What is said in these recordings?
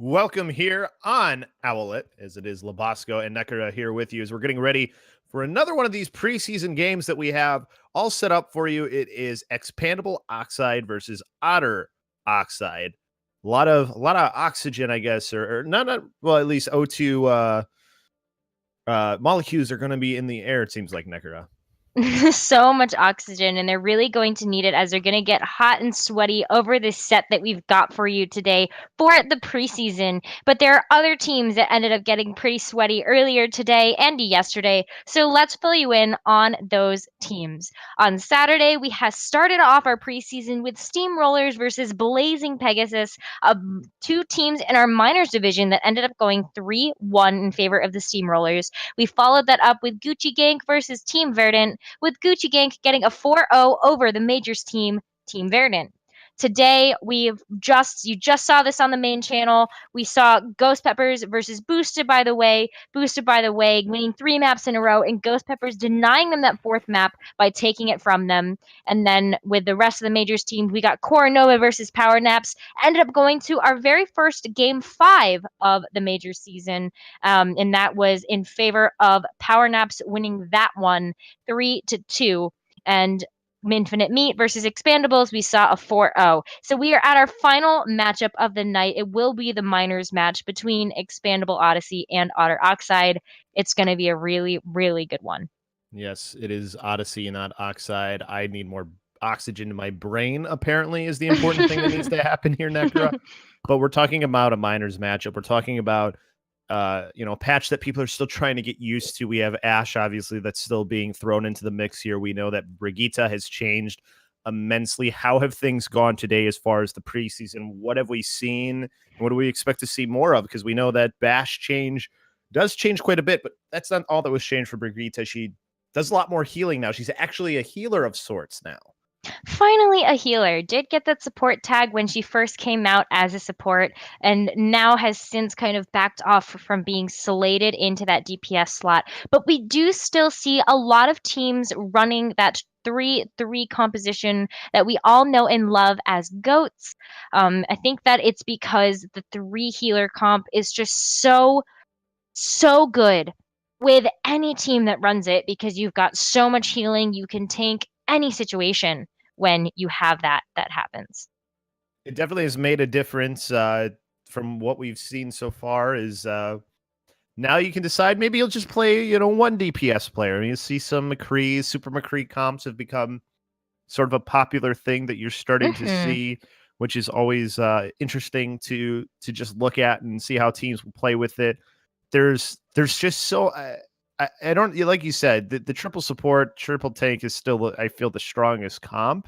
Welcome here on Owlet, as it is LoBosco and Nekkra here with you as we're getting ready for another one of these preseason games that we have all set up for you. It is EXPandable Oxide versus Otter Oxide. A lot of oxygen, I guess, or not well, at least O2 molecules are going to be in the air, it seems like, Nekkra. So much oxygen, and they're really going to need it as they're going to get hot and sweaty over this set that we've got for you today for the preseason. But there are other teams that ended up getting pretty sweaty earlier today and yesterday. So let's fill you in on those teams. On Saturday, we have started off our preseason with Steamrollers versus Blazing Pegasus, two teams in our minors division that ended up going 3-1 in favor of the Steamrollers. We followed that up with Gucci Gang versus Team Verdant, with Gucci Gang getting a 4-0 over the majors team, Team Verdant. Today, you just saw this on the main channel. We saw Ghost Peppers versus Boosted by the Way. Boosted by the Way winning 3 maps in a row, and Ghost Peppers denying them that 4th map by taking it from them. And then with the rest of the majors teams, we got Coronova versus Power Naps. Ended up going to our very first game 5 of the major season, and that was in favor of Power Naps winning that one 3-2. And Infinite Meat versus Expandables, we saw a 4-0. So we are at our final matchup of the night. It will be the minors match between Expandable Odyssey and Otter Oxide. It's going to be a really, really good one. Yes, it is Odyssey, not Oxide. I need more oxygen in my brain, apparently, is the important thing that needs to happen here, Nekkra. But we're talking about a minors matchup. We're talking about a patch that people are still trying to get used to. We have Ash, obviously, that's still being thrown into the mix here. We know that Brigitte has changed immensely. How have things gone today as far as the preseason? What have we seen? What do we expect to see more of? Because we know that Bash does change quite a bit, but that's not all that was changed for Brigitte. She does a lot more healing now. She's actually a healer of sorts now. Finally, a healer. Did get that support tag when she first came out as a support, and now has since kind of backed off from being slated into that DPS slot. But we do still see a lot of teams running that 3-3 composition that we all know and love as goats. I think that it's because the 3 healer comp is just so good with any team that runs it, because you've got so much healing. You can tank any situation when you have that happens. It definitely has made a difference from what we've seen so far. Is now you can decide maybe you'll just play, one DPS player. I mean, you see some McCree, Super McCree comps have become sort of a popular thing that you're starting to Hmm. see, which is always interesting to just look at and see how teams will play with it. There's just so I don't, like you said, the triple support, triple tank is still, I feel, the strongest comp.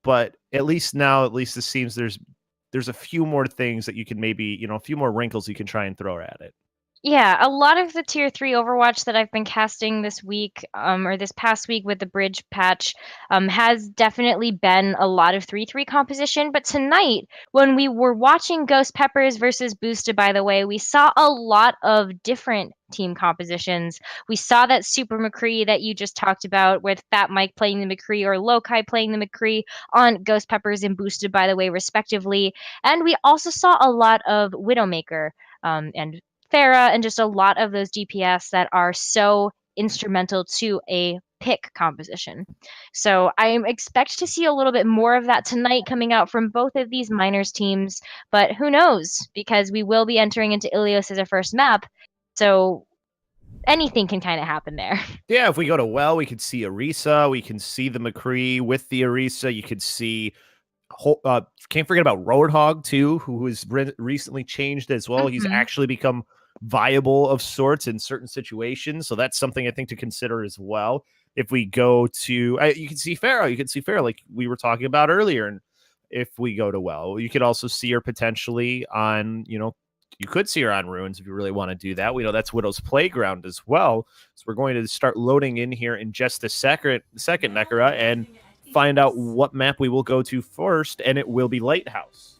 But at least it seems there's a few more things that you can maybe, a few more wrinkles you can try and throw at it. Yeah, a lot of the tier 3 Overwatch that I've been casting this week, or this past week with the bridge patch, has definitely been a lot of 3-3 composition. But tonight, when we were watching Ghost Peppers versus Boosted, by the way, we saw a lot of different team compositions. We saw that Super McCree that you just talked about, with Fat Mike playing the McCree or Lokai playing the McCree on Ghost Peppers and Boosted, by the way, respectively. And we also saw a lot of Widowmaker. And Farah, and just a lot of those DPS that are so instrumental to a pick composition. So I expect to see a little bit more of that tonight coming out from both of these minors teams, but who knows? Because we will be entering into Ilios as a first map, so anything can kind of happen there. Yeah, if we go to Well, we could see Orisa. We can see the McCree with the Orisa. You could see, can't forget about Roadhog, too, who has recently changed as well. He's Hmm. actually become viable of sorts in certain situations. So that's something I think to consider as well. If we go to, you can see Pharaoh. You can see Pharaoh, like we were talking about earlier. And if we go to Well, you could also see her potentially on, you could see her on Ruins if you really want to do that. We know that's Widow's Playground as well. So we're going to start loading in here in just a second, Nekkra, and find out what map we will go to first, and it will be Lighthouse.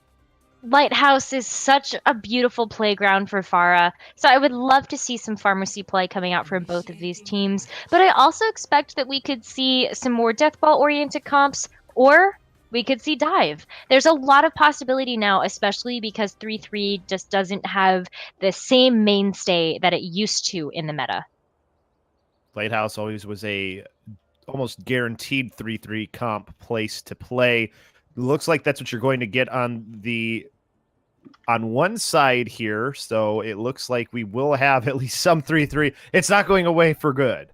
Lighthouse is such a beautiful playground for Farah, so I would love to see some pharmacy play coming out from both of these teams. But I also expect that we could see some more Deathball oriented comps, or we could see dive. There's a lot of possibility now, especially because 3-3 just doesn't have the same mainstay that it used to in the meta. Lighthouse always was a almost guaranteed 3-3 comp place to play. Looks like that's what you're going to get on one side here. So it looks like we will have at least some 3-3. It's not going away for good.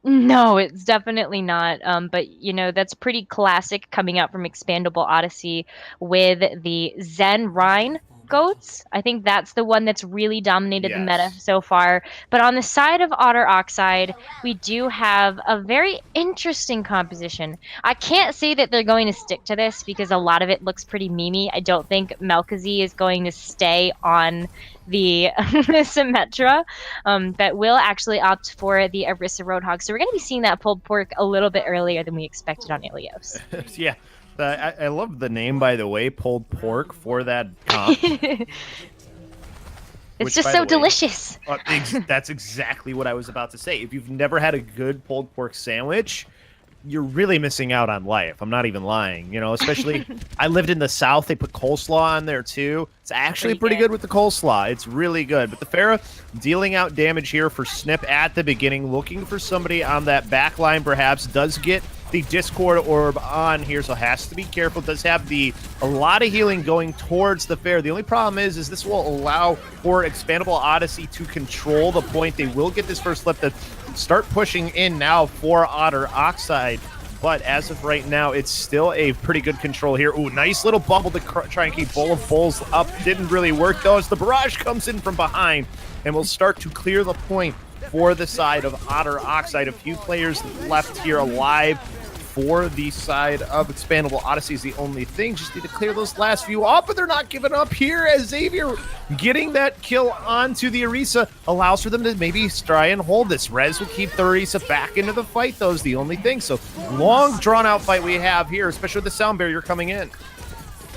No, it's definitely not. But you know, that's pretty classic coming out from EXPandable Odyssey with the Zen Rhine goats. I think that's the one that's really dominated the meta so far. But on the side of Otter Oxide, we do have a very interesting composition. I can't say that they're going to stick to this because a lot of it looks pretty memey. I don't think Melkazy is going to stay on the Symmetra, but will actually opt for the Orisa Roadhog. So we're going to be seeing that pulled pork a little bit earlier than we expected on Ilios. Yeah. I love the name, by the way, pulled pork for that comp. It's just so delicious. That's exactly what I was about to say. If you've never had a good pulled pork sandwich, you're really missing out on life. I'm not even lying. You know, especially I lived in the South. They put coleslaw on there too. It's actually pretty good with the coleslaw. It's really good. But the Pharah dealing out damage here for Snip at the beginning, looking for somebody on that back line perhaps, does get the Discord orb on here, so has to be careful. Does have a lot of healing going towards the Pharah. The only problem is this will allow for EXPandable Odyssey to control the point. They will get this first flip to start pushing in now for Otter Oxide. But as of right now, it's still a pretty good control here. Ooh, nice little bubble to try and keep Bowl of Bulls up. Didn't really work, though, as the barrage comes in from behind and will start to clear the point for the side of Otter Oxide. A few players left here alive for the side of EXPandable Odyssey is the only thing. Just need to clear those last few off, but they're not giving up here as Xavier getting that kill onto the Orisa allows for them to maybe try and hold this. Rez will keep the Orisa back into the fight, though, is the only thing. So long drawn-out fight we have here, especially with the sound barrier coming in.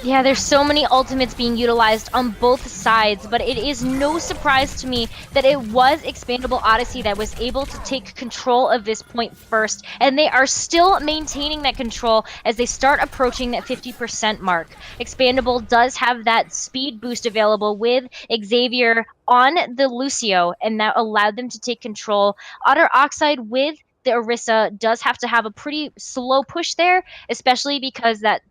Yeah, there's so many ultimates being utilized on both sides, but it is no surprise to me that it was EXPandable Odyssey that was able to take control of this point first, and they are still maintaining that control as they start approaching that 50% mark. EXPandable does have that speed boost available with Xavier on the Lucio, and that allowed them to take control. Otter Oxide with the Orisa does have to have a pretty slow push there, especially because that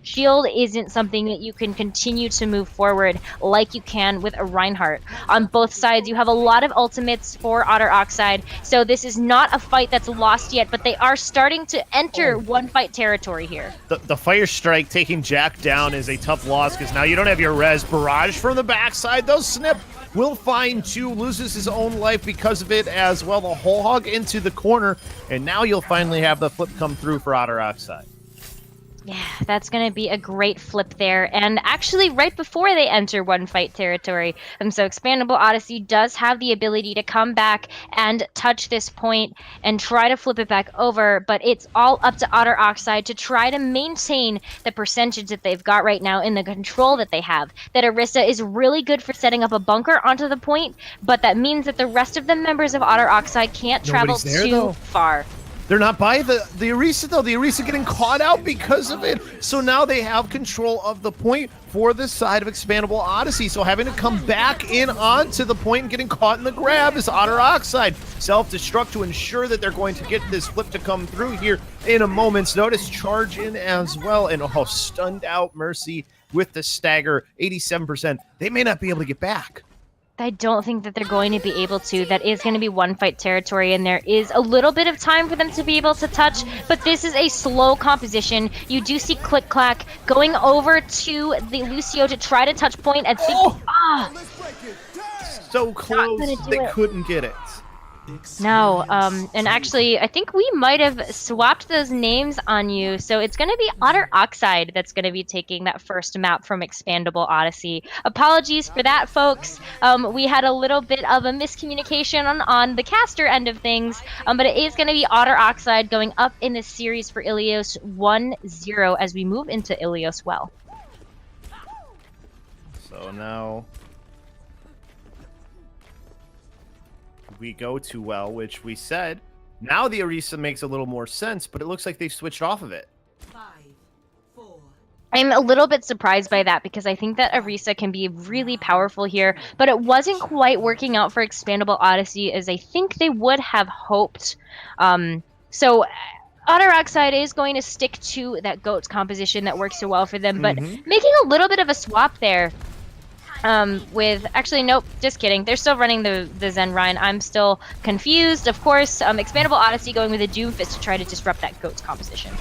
shield isn't something that you can continue to move forward like you can with a Reinhardt. On both sides, you have a lot of ultimates for Otter Oxide, so this is not a fight that's lost yet, but they are starting to enter one-fight territory here. The Fire Strike taking Jack down is a tough loss because now you don't have your res. Barrage from the backside, though. Snip will find two, loses his own life because of it as well. The whole hog into the corner, and now you'll finally have the flip come through for Otter Oxide. Yeah, that's going to be a great flip there. And actually, right before they enter one-fight territory, so EXPandable Odyssey does have the ability to come back and touch this point and try to flip it back over, but it's all up to Otter Oxide to try to maintain the percentage that they've got right now in the control that they have. That Orisa is really good for setting up a bunker onto the point, but that means that the rest of the members of Otter Oxide can't travel too far. They're not by the Orisa, though. The Orisa getting caught out because of it. So now they have control of the point for the side of EXPandable Odyssey. So having to come back in onto the point and getting caught in the grab is Otter Oxide. Self-destruct to ensure that they're going to get this flip to come through here in a moment's notice. Charge in as well. And stunned out Mercy with the stagger, 87%. They may not be able to get back. I don't think that they're going to be able to. That is going to be one-fight territory, and there is a little bit of time for them to be able to touch, but this is a slow composition. You do see Click Clack going over to the Lucio to try to touch point and think, so close, they couldn't get it. No, and actually, I think we might have swapped those names on you. So it's going to be Otter Oxide that's going to be taking that first map from EXPandable Odyssey. Apologies for that, folks. We had a little bit of a miscommunication on the caster end of things, but it is going to be Otter Oxide going up in this series for Ilios 1-0 as we move into Ilios Well. So now we go to Well, which we said. Now the Orisa makes a little more sense, but it looks like they've switched off of it. 5, 4, I'm a little bit surprised by that because I think that Arisa can be really powerful here, but it wasn't quite working out for Expandable Odyssey as I think they would have hoped. So Otter Oxide is going to stick to that goat's composition that works so well for them, but making a little bit of a swap there. With actually nope, just kidding. They're still running the Zen Rhine. I'm still confused. Of course, Expandable Odyssey going with a Doomfist to try to disrupt that goat's composition.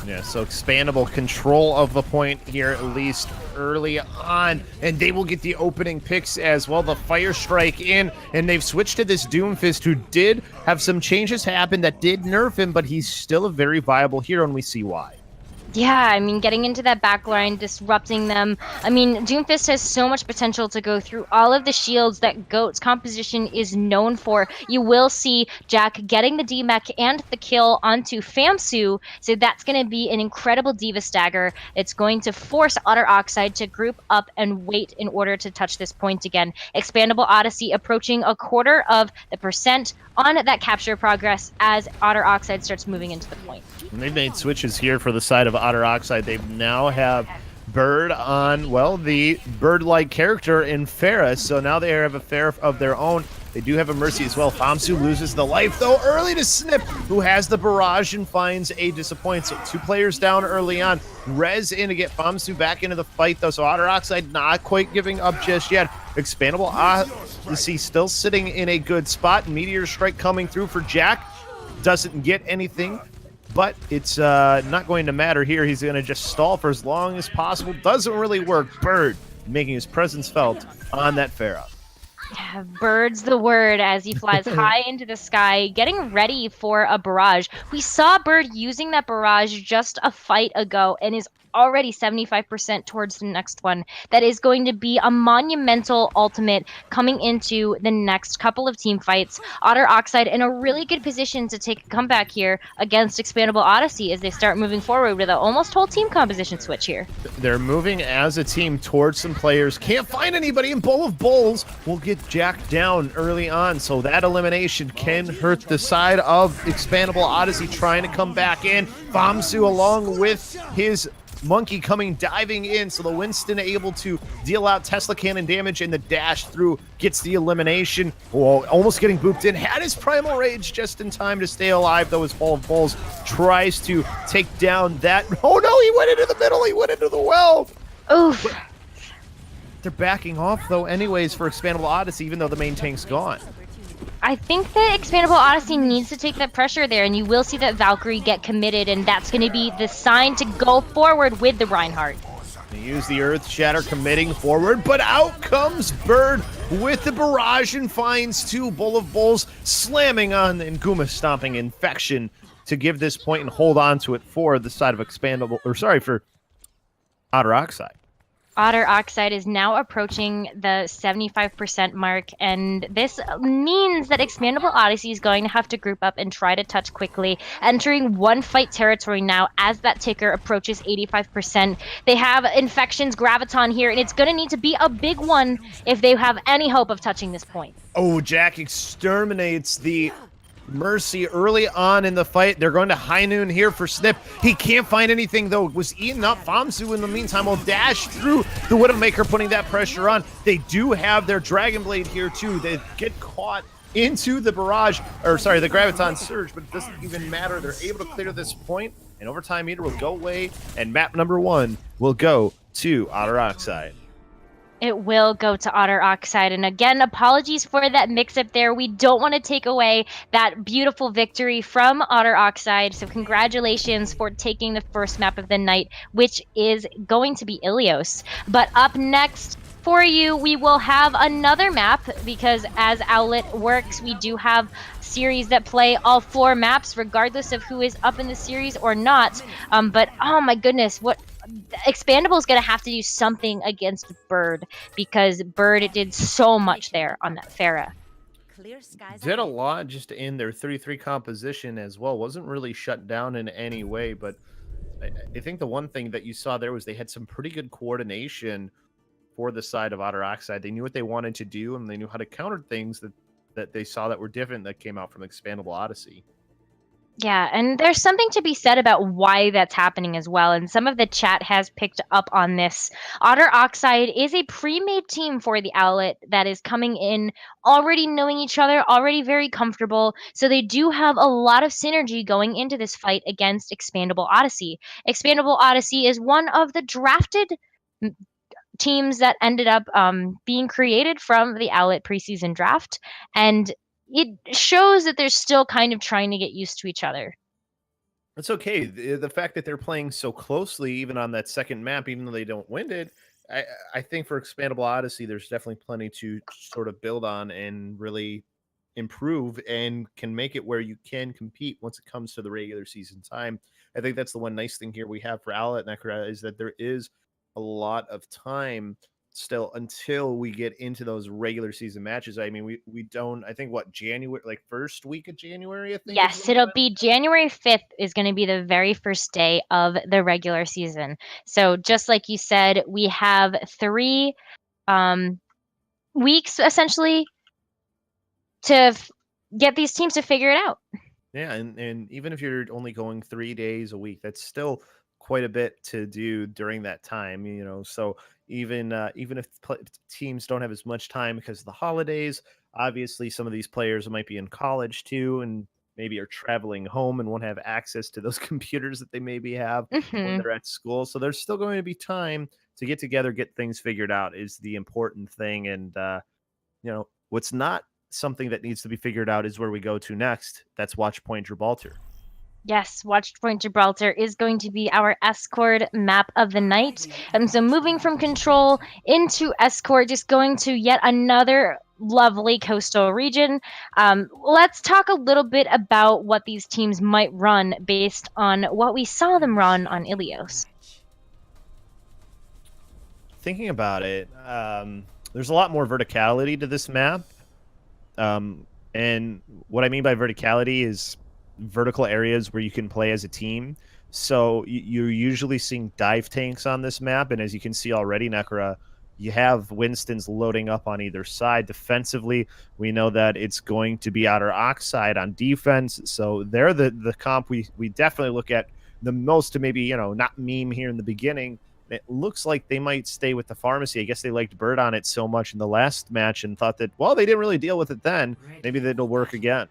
Yeah, so Expandable control of the point here, at least early on, and they will get the opening picks as well. The Fire Strike in, and they've switched to this Doomfist, who did have some changes happen that did nerf him, but he's still a very viable hero, and we see why. Yeah, I mean, getting into that backline, disrupting them. I mean, Doomfist has so much potential to go through all of the shields that Goat's composition is known for. You will see Jack getting the D-Mech and the kill onto Famsu, so that's going to be an incredible Diva stagger. It's going to force Otter Oxide to group up and wait in order to touch this point again. Expandable Odyssey approaching a quarter of the percent on that capture progress as Otter Oxide starts moving into the point. And they've made switches here for the side of Otter Oxide. They now have Bird on, well, the bird-like character in Pharah, so now they have a Pharah of their own. They do have a Mercy as well. Famsu loses the life, though, early to Snip, who has the barrage and finds a disappoint. So 2 players down early on. Rez in to get Famsu back into the fight, though, so Otter Oxide not quite giving up just yet. Expandable Odyssey still sitting in a good spot. Meteor Strike coming through for Jack. Doesn't get anything, but it's not going to matter here. He's going to just stall for as long as possible. Doesn't really work. Bird making his presence felt on that Pharah. Yeah, bird's the word as he flies high into the sky, getting ready for a barrage. We saw Bird using that barrage just a fight ago and is already 75% towards the next one. That is going to be a monumental ultimate coming into the next couple of team fights. Otter Oxide in a really good position to take a comeback here against Expandable Odyssey as they start moving forward with an almost whole team composition switch here. They're moving as a team towards some players. Can't find anybody, and Bowl of Bowls will get Jack down early on, so that elimination can hurt the side of Expandable Odyssey trying to come back in. Famsu along with his Monkey coming diving in, so the Winston able to deal out Tesla cannon damage, and the dash through gets the elimination. Oh, almost getting booped in. Had his Primal Rage just in time to stay alive, though, as Ball of Balls tries to take down that. Oh no, he went into the middle, he went into the well. Oof. But they're backing off, though, anyways, for Expandable Odyssey, even though the main tank's gone. I think that Expandable Odyssey needs to take that pressure there, and you will see that Valkyrie get committed, and that's going to be the sign to go forward with the Reinhardt. They use the Earth Shatter, committing forward, but out comes Bird with the barrage and finds 2. Bowl of Bowls slamming on and Guma stomping Infection to give this point and hold on to it for the side of Expandable, or sorry, for Otter Oxide. Otter Oxide is now approaching the 75% mark, and this means that Expandable Odyssey is going to have to group up and try to touch quickly, entering one fight territory now as that ticker approaches 85%. They have Infection's Graviton here, and it's going to need to be a big one if they have any hope of touching this point. Oh, Jack exterminates the Mercy early on in the fight. They're going to High Noon here for Snip. He can't find anything, though. Was eating up. Famsu in the meantime will dash through the Widowmaker, putting that pressure on. They do have their Dragon Blade here, too. They get caught into the barrage, or sorry, the Graviton Surge, but it doesn't even matter. They're able to clear this point, and Overtime Meter will go away, and map number 1 will go to Otter Oxide. It will go to Otter Oxide. And again, apologies for that mix-up there. We don't want to take away that beautiful victory from Otter Oxide. So congratulations for taking the first map of the night, which is going to be Ilios. But up next for you, we will have another map because as Owlet works, we do have series that play all 4 maps regardless of who is up in the series or not. But oh my goodness, what Expandable is going to have to do something against Bird because Bird did so much there on that Pharah. Did a lot just in their 3-3 composition as well. Wasn't really shut down in any way, but I think the one thing that you saw there was they had some pretty good coordination for the side of Otter Oxide. They knew what they wanted to do, and they knew how to counter things that they saw that were different that came out from Expandable Odyssey. Yeah, and there's something to be said about why that's happening as well. And some of the chat has picked up on this. Otter Oxide is a pre-made team for the Owlet that is coming in already knowing each other, already very comfortable. So they do have a lot of synergy going into this fight against Expandable Odyssey. Expandable Odyssey is one of the drafted teams that ended up being created from the Owlet preseason draft. And it shows that they're still kind of trying to get used to each other. It's okay. The fact that they're playing so closely, even on that second map, even though they don't win it, I, I think for Expandable Odyssey, there's definitely plenty to sort of build on and really improve and can make it where you can compete once it comes to the regular season time. I think that's the one nice thing here we have for Owlet Nekkra is that there is a lot of time still until we get into those regular season matches. I mean, we don't. I think what January, like first week of January, I think is Yes, when the it'll final. be January 5th is going to be the very first day of the regular season. So just like you said, we have 3 um, weeks essentially to get these teams to figure it out. Yeah, and even if you're only going 3 days a week, that's still quite a bit to do during that time. So even if teams don't have as much time because of the holidays, obviously some of these players might be in college too, and maybe are traveling home and won't have access to those computers that they maybe have when Hmm. they're at school. So there's still going to be time to get together, get things figured out is the important thing. And what's not something that needs to be figured out is where we go to next. That's Watch Point Gibraltar. Yes, Watchpoint Gibraltar is going to be our escort map of the night. And so moving from control into escort, just going to yet another lovely coastal region. Let's talk a little bit about what these teams might run based on what we saw them run on Ilios. Thinking about it, there's a lot more verticality to this map. And what I mean by verticality is vertical areas where you can play as a team. So you're usually seeing dive tanks on this map, and as you can see already, Nekkra, you have Winston's loading up on either side. Defensively, we know that it's going to be Otter Oxide on defense. So they're the comp we definitely look at the most to maybe, not meme here in the beginning. It looks like they might stay with the pharmacy. I guess they liked Bird on it so much in the last match and thought that, well, they didn't really deal with it then. Maybe that'll work again.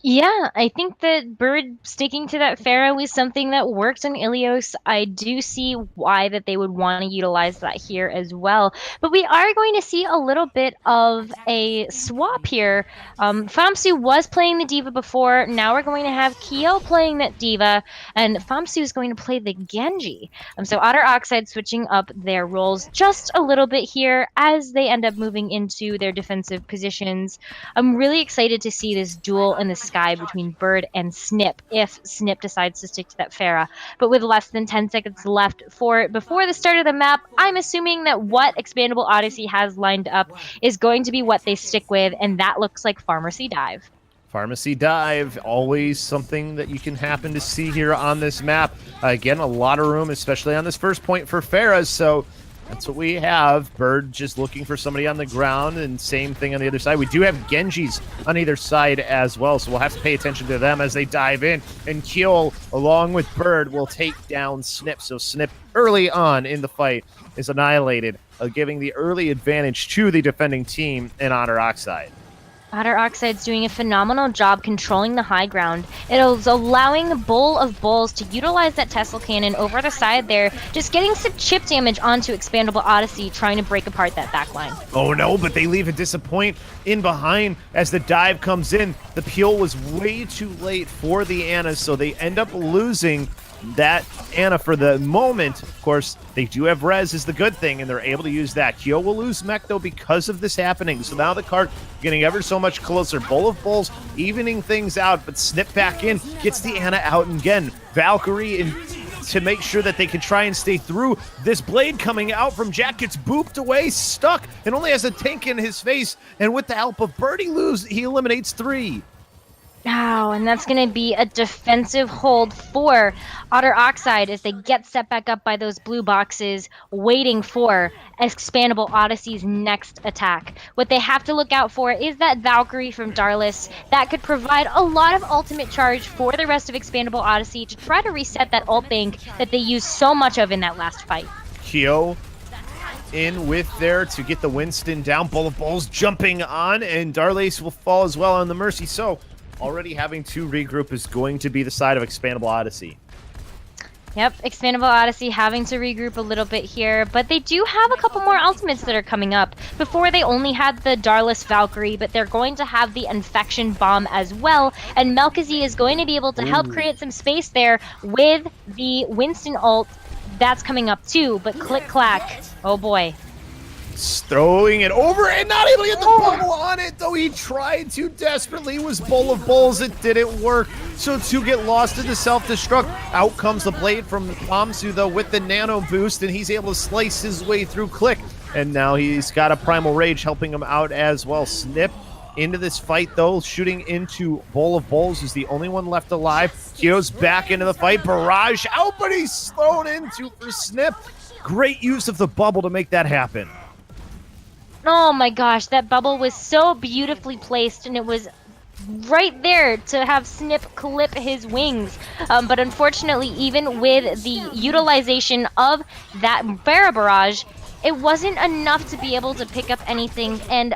Yeah, I think that Bird sticking to that Pharaoh is something that works in Ilios. I do see why that they would want to utilize that here as well. But we are going to see a little bit of a swap here. Famsu was playing the Diva before. Now we're going to have Kiel playing that Diva, and Famsu is going to play the Genji. So Otter Oxide switching up their roles just a little bit here as they end up moving into their defensive positions. I'm really excited to see this duel in the sky between Bird and Snip if Snip decides to stick to that Pharah. But with less than 10 seconds left before the start of the map, I'm assuming that what Expandable Odyssey has lined up is going to be what they stick with, and that looks like Pharmacy Dive. Pharmacy Dive, always something that you can happen to see here on this map. Again, a lot of room, especially on this first point for Farah. So that's what we have. Bird just looking for somebody on the ground, and same thing on the other side. We do have Genjis on either side as well, so we'll have to pay attention to them as they dive in. And Kiel, along with Bird, will take down Snip. So Snip, early on in the fight, is annihilated, giving the early advantage to the defending team in Otter Oxide. Otter Oxide's doing a phenomenal job controlling the high ground. It is allowing Bull of Bulls to utilize that Tesla cannon over the side there, just getting some chip damage onto Expandable Odyssey, trying to break apart that backline. Oh no, but they leave a disappoint in behind as the dive comes in. The peel was way too late for the Ana, so they end up losing that Ana for the moment. Of course, they do have res is the good thing, and they're able to use that. Kyo will lose mech, though, because of this happening. So now the card getting ever so much closer. Bull of Bulls evening things out, but Snip back in, gets the Ana out, and again, Valkyrie in to make sure that they can try and stay through. This blade coming out from Jack gets booped away, stuck, and only has a tank in his face. And with the help of Birdie he eliminates 3. Oh, and that's going to be a defensive hold for Otter Oxide as they get set back up by those blue boxes, waiting for EXPandable Odyssey's next attack. What they have to look out for is that Valkyrie from Darlis that could provide a lot of ultimate charge for the rest of EXPandable Odyssey to try to reset that ult bank that they used so much of in that last fight. Kyo in with there to get the Winston down. Bull of Bulls jumping on, and Darlace will fall as well on the Mercy. So already having to regroup is going to be the side of EXPandable Odyssey. Yep, EXPandable Odyssey having to regroup a little bit here, but they do have a couple more ultimates that are coming up. Before they only had the Darlis Valkyrie, but they're going to have the Infection Bomb as well, and Melkazy is going to be able to help create some space there with the Winston ult. That's coming up too, but click clack. Oh boy. Throwing it over and not able to get the bubble on it, though he tried to desperately. It was Bull of Bulls. It didn't work. So to get lost in the self-destruct, out comes the blade from Pomsu, though, with the nano boost, and he's able to slice his way through Click. And now he's got a Primal Rage helping him out as well. Snip into this fight, though, shooting into Bull of Bulls, who's the only one left alive. Kyo's back into the fight. Barrage out, but he's thrown into for Snip. Great use of the bubble to make that happen. Oh my gosh, that bubble was so beautifully placed, and it was right there to have Snip clip his wings. But unfortunately, even with the utilization of that Barra Barrage, it wasn't enough to be able to pick up anything, and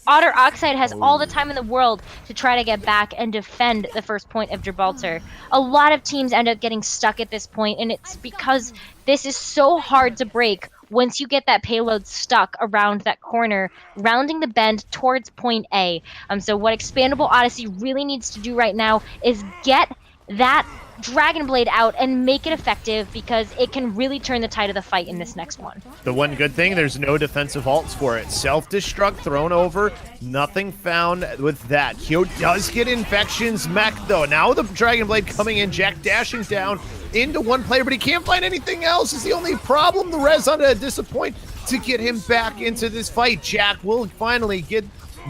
Otter Oxide has all the time in the world to try to get back and defend the first point of Gibraltar. A lot of teams end up getting stuck at this point, and it's because this is so hard to break once you get that payload stuck around that corner, rounding the bend towards point A. So what EXPandable Odyssey really needs to do right now is get that Dragon Blade out and make it effective, because it can really turn the tide of the fight in this next one. The one good thing, there's no defensive ults for it. Self-destruct thrown over, nothing found with that. Kyo does get Infection's mech, though. Now the Dragon Blade coming in, Jack dashing down into one player, but he can't find anything else is the only problem. The res on a disappoint to get him back into this fight. Jack will finally get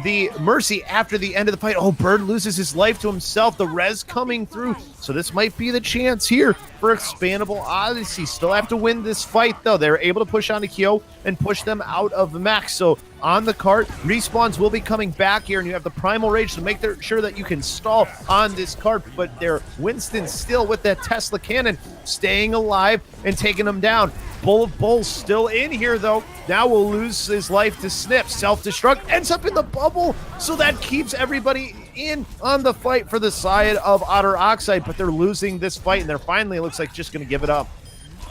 the Mercy after the end of the fight. Oh, Bird loses his life to himself. The res coming through. So this might be the chance here for EXPandable Odyssey. Still have to win this fight, though. They're able to push onto Kyo and push them out of the max. So on the cart, respawns will be coming back here, and you have the Primal Rage to make sure that you can stall on this cart. But they're Winston still with that Tesla cannon, staying alive and taking them down. Bull of Bulls still in here, though. Now will lose his life to Snip. Self-destruct ends up in the bubble, so that keeps everybody in on the fight for the side of Otter Oxide, but they're losing this fight, and they're finally, it looks like, just going to give it up.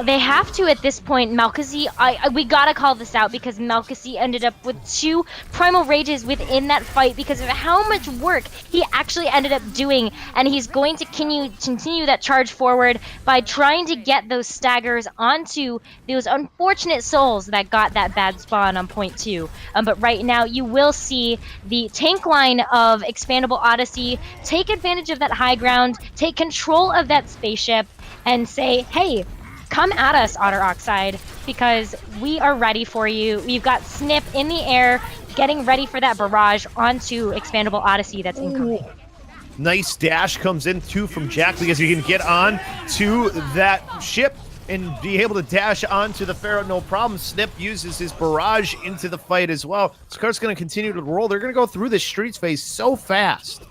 They have to at this point. Melkazy, we gotta call this out, because Melkazy ended up with 2 Primal Rages within that fight because of how much work he actually ended up doing, and he's going to continue that charge forward by trying to get those staggers onto those unfortunate souls that got that bad spawn on point 2. But right now, you will see the tank line of EXPandable Odyssey take advantage of that high ground, take control of that spaceship, and say, hey, come at us, Otter Oxide, because we are ready for you. We've got Snip in the air, getting ready for that barrage onto EXPandable Odyssey that's incoming. Nice dash comes in, too, from Jack, because you can get on to that ship and be able to dash onto the Pharaoh, no problem. Snip uses his barrage into the fight as well. This cart's going to continue to roll. They're going to go through the streets phase so fast.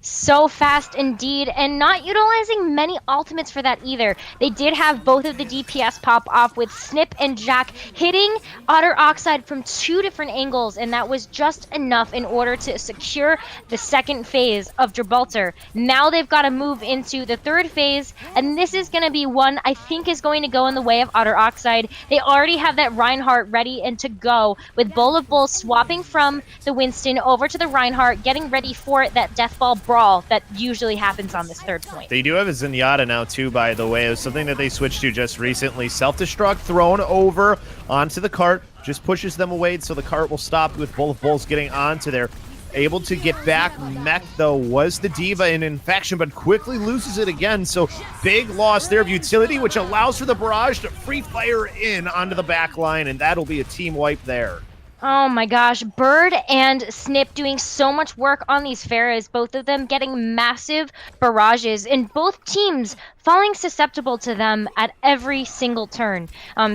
So fast indeed, and not utilizing many ultimates for that either. They did have both of the DPS pop off with Snip and Jack hitting Otter Oxide from 2 different angles, and that was just enough in order to secure the second phase of Gibraltar. Now they've got to move into the third phase, and this is going to be one I think is going to go in the way of Otter Oxide. They already have that Reinhardt ready and to go, with Bull of Bulls swapping from the Winston over to the Reinhardt, getting ready for that Deathball brawl that usually happens on this third point. They do have a Zenyatta now, too, by the way. It was something that they switched to just recently. Self-destruct thrown over onto the cart. Just pushes them away, so the cart will stop with Bull of Bulls getting onto there. Able to get back. Mech, though, was the Diva in Infection, but quickly loses it again. So big loss there of utility, which allows for the barrage to free fire in onto the back line, and that'll be a team wipe there. Oh my gosh, Bird and Snip doing so much work on these Pharahs, both of them getting massive barrages, and both teams falling susceptible to them at every single turn.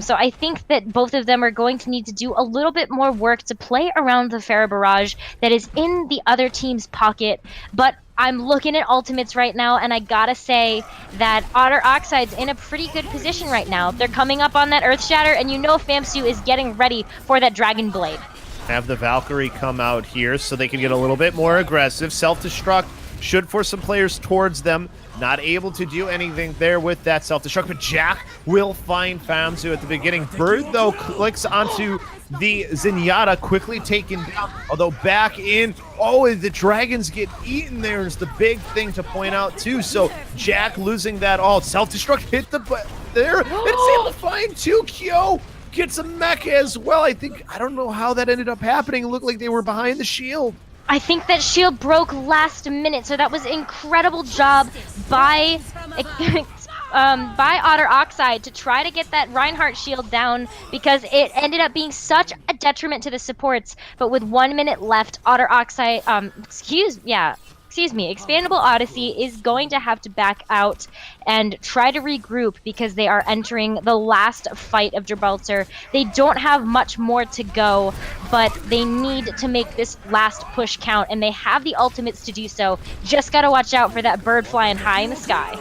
So I think that both of them are going to need to do a little bit more work to play around the Pharah barrage that is in the other team's pocket, but I'm looking at ultimates right now, and I gotta say that Otter Oxide's in a pretty good position right now. They're coming up on that Earth Shatter, and you know Famsu is getting ready for that Dragon Blade. Have the Valkyrie come out here so they can get a little bit more aggressive. Self-destruct should force some players towards them. Not able to do anything there with that self-destruct, but Jack will find Famsu at the beginning. Bird, though, clicks onto the Zenyatta, quickly taken down, although back in. Oh, the dragons get eaten there is the big thing to point out, too. So Jack losing that all. Self-destruct hit the there. It's able to find 2 Kyo. Gets a mecha as well. I don't know how that ended up happening. It looked like they were behind the shield. I think that shield broke last minute, so that was incredible job by Otter Oxide to try to get that Reinhardt shield down, because it ended up being such a detriment to the supports. But with 1 minute left, Otter Oxide, ExPandable Odyssey is going to have to back out and try to regroup, because they are entering the last fight of Gibraltar. They don't have much more to go, but they need to make this last push count, and they have the ultimates to do so. Just gotta watch out for that bird flying high in the sky.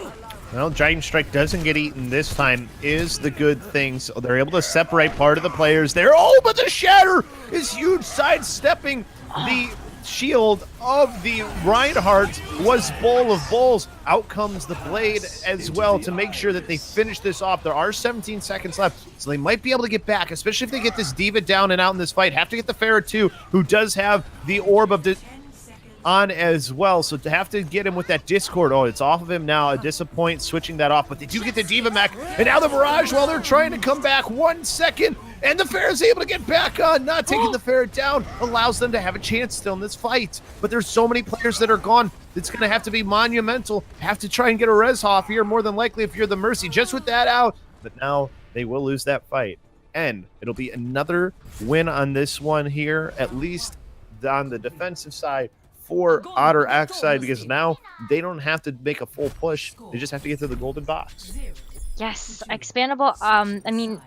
Well, Dragon Strike doesn't get eaten this time is the good thing. So they're able to separate part of the players there. Oh, but the Shatter is huge, sidestepping the shield of the Reinhardt. Was Bowl of Bowls. Out comes the Blade as well to make sure that they finish this off. There are 17 seconds left, so they might be able to get back, especially if they get this D.Va down and out in this fight. Have to get the Pharah too, who does have the Orb of the on as well, so to have to get him with that Discord. Oh, it's off of him now. A disappoint switching that off, but they do get the D.Va mech, and now the barrage while they're trying to come back. 1 second, and the Pharah's able to get back on. Not taking the Pharah down allows them to have a chance still in this fight, but there's so many players that are gone. It's going to have to be monumental. Have to try and get a res off here, more than likely, if you're the Mercy, just with that out. But now they will lose that fight, and it'll be another win on this one here, at least on the defensive side for Otter Oxide, because now they don't have to make a full push. They just have to get to the golden box. Yes, ExPandable, ExPandable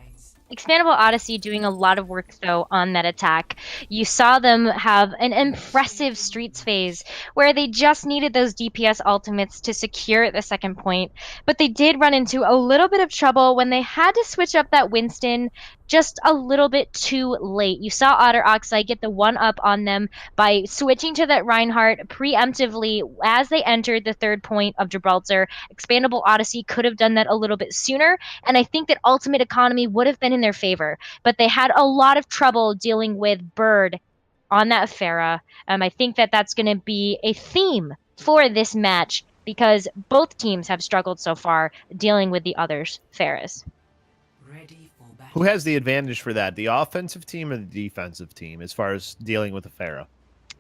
Odyssey doing a lot of work, though, on that attack. You saw them have an impressive Streets phase where they just needed those DPS ultimates to secure the second point, but they did run into a little bit of trouble when they had to switch up that Winston just a little bit too late. You saw Otter Oxide get the 1-up on them by switching to that Reinhardt preemptively as they entered the third point of Gibraltar. ExPandable Odyssey could have done that a little bit sooner, and I think that ultimate economy would have been in their favor, but they had a lot of trouble dealing with Bird on that Pharah. I think that that's going to be a theme for this match, because both teams have struggled so far dealing with the other's Pharahs. Who has the advantage for that, the offensive team or the defensive team, as far as dealing with the Pharah?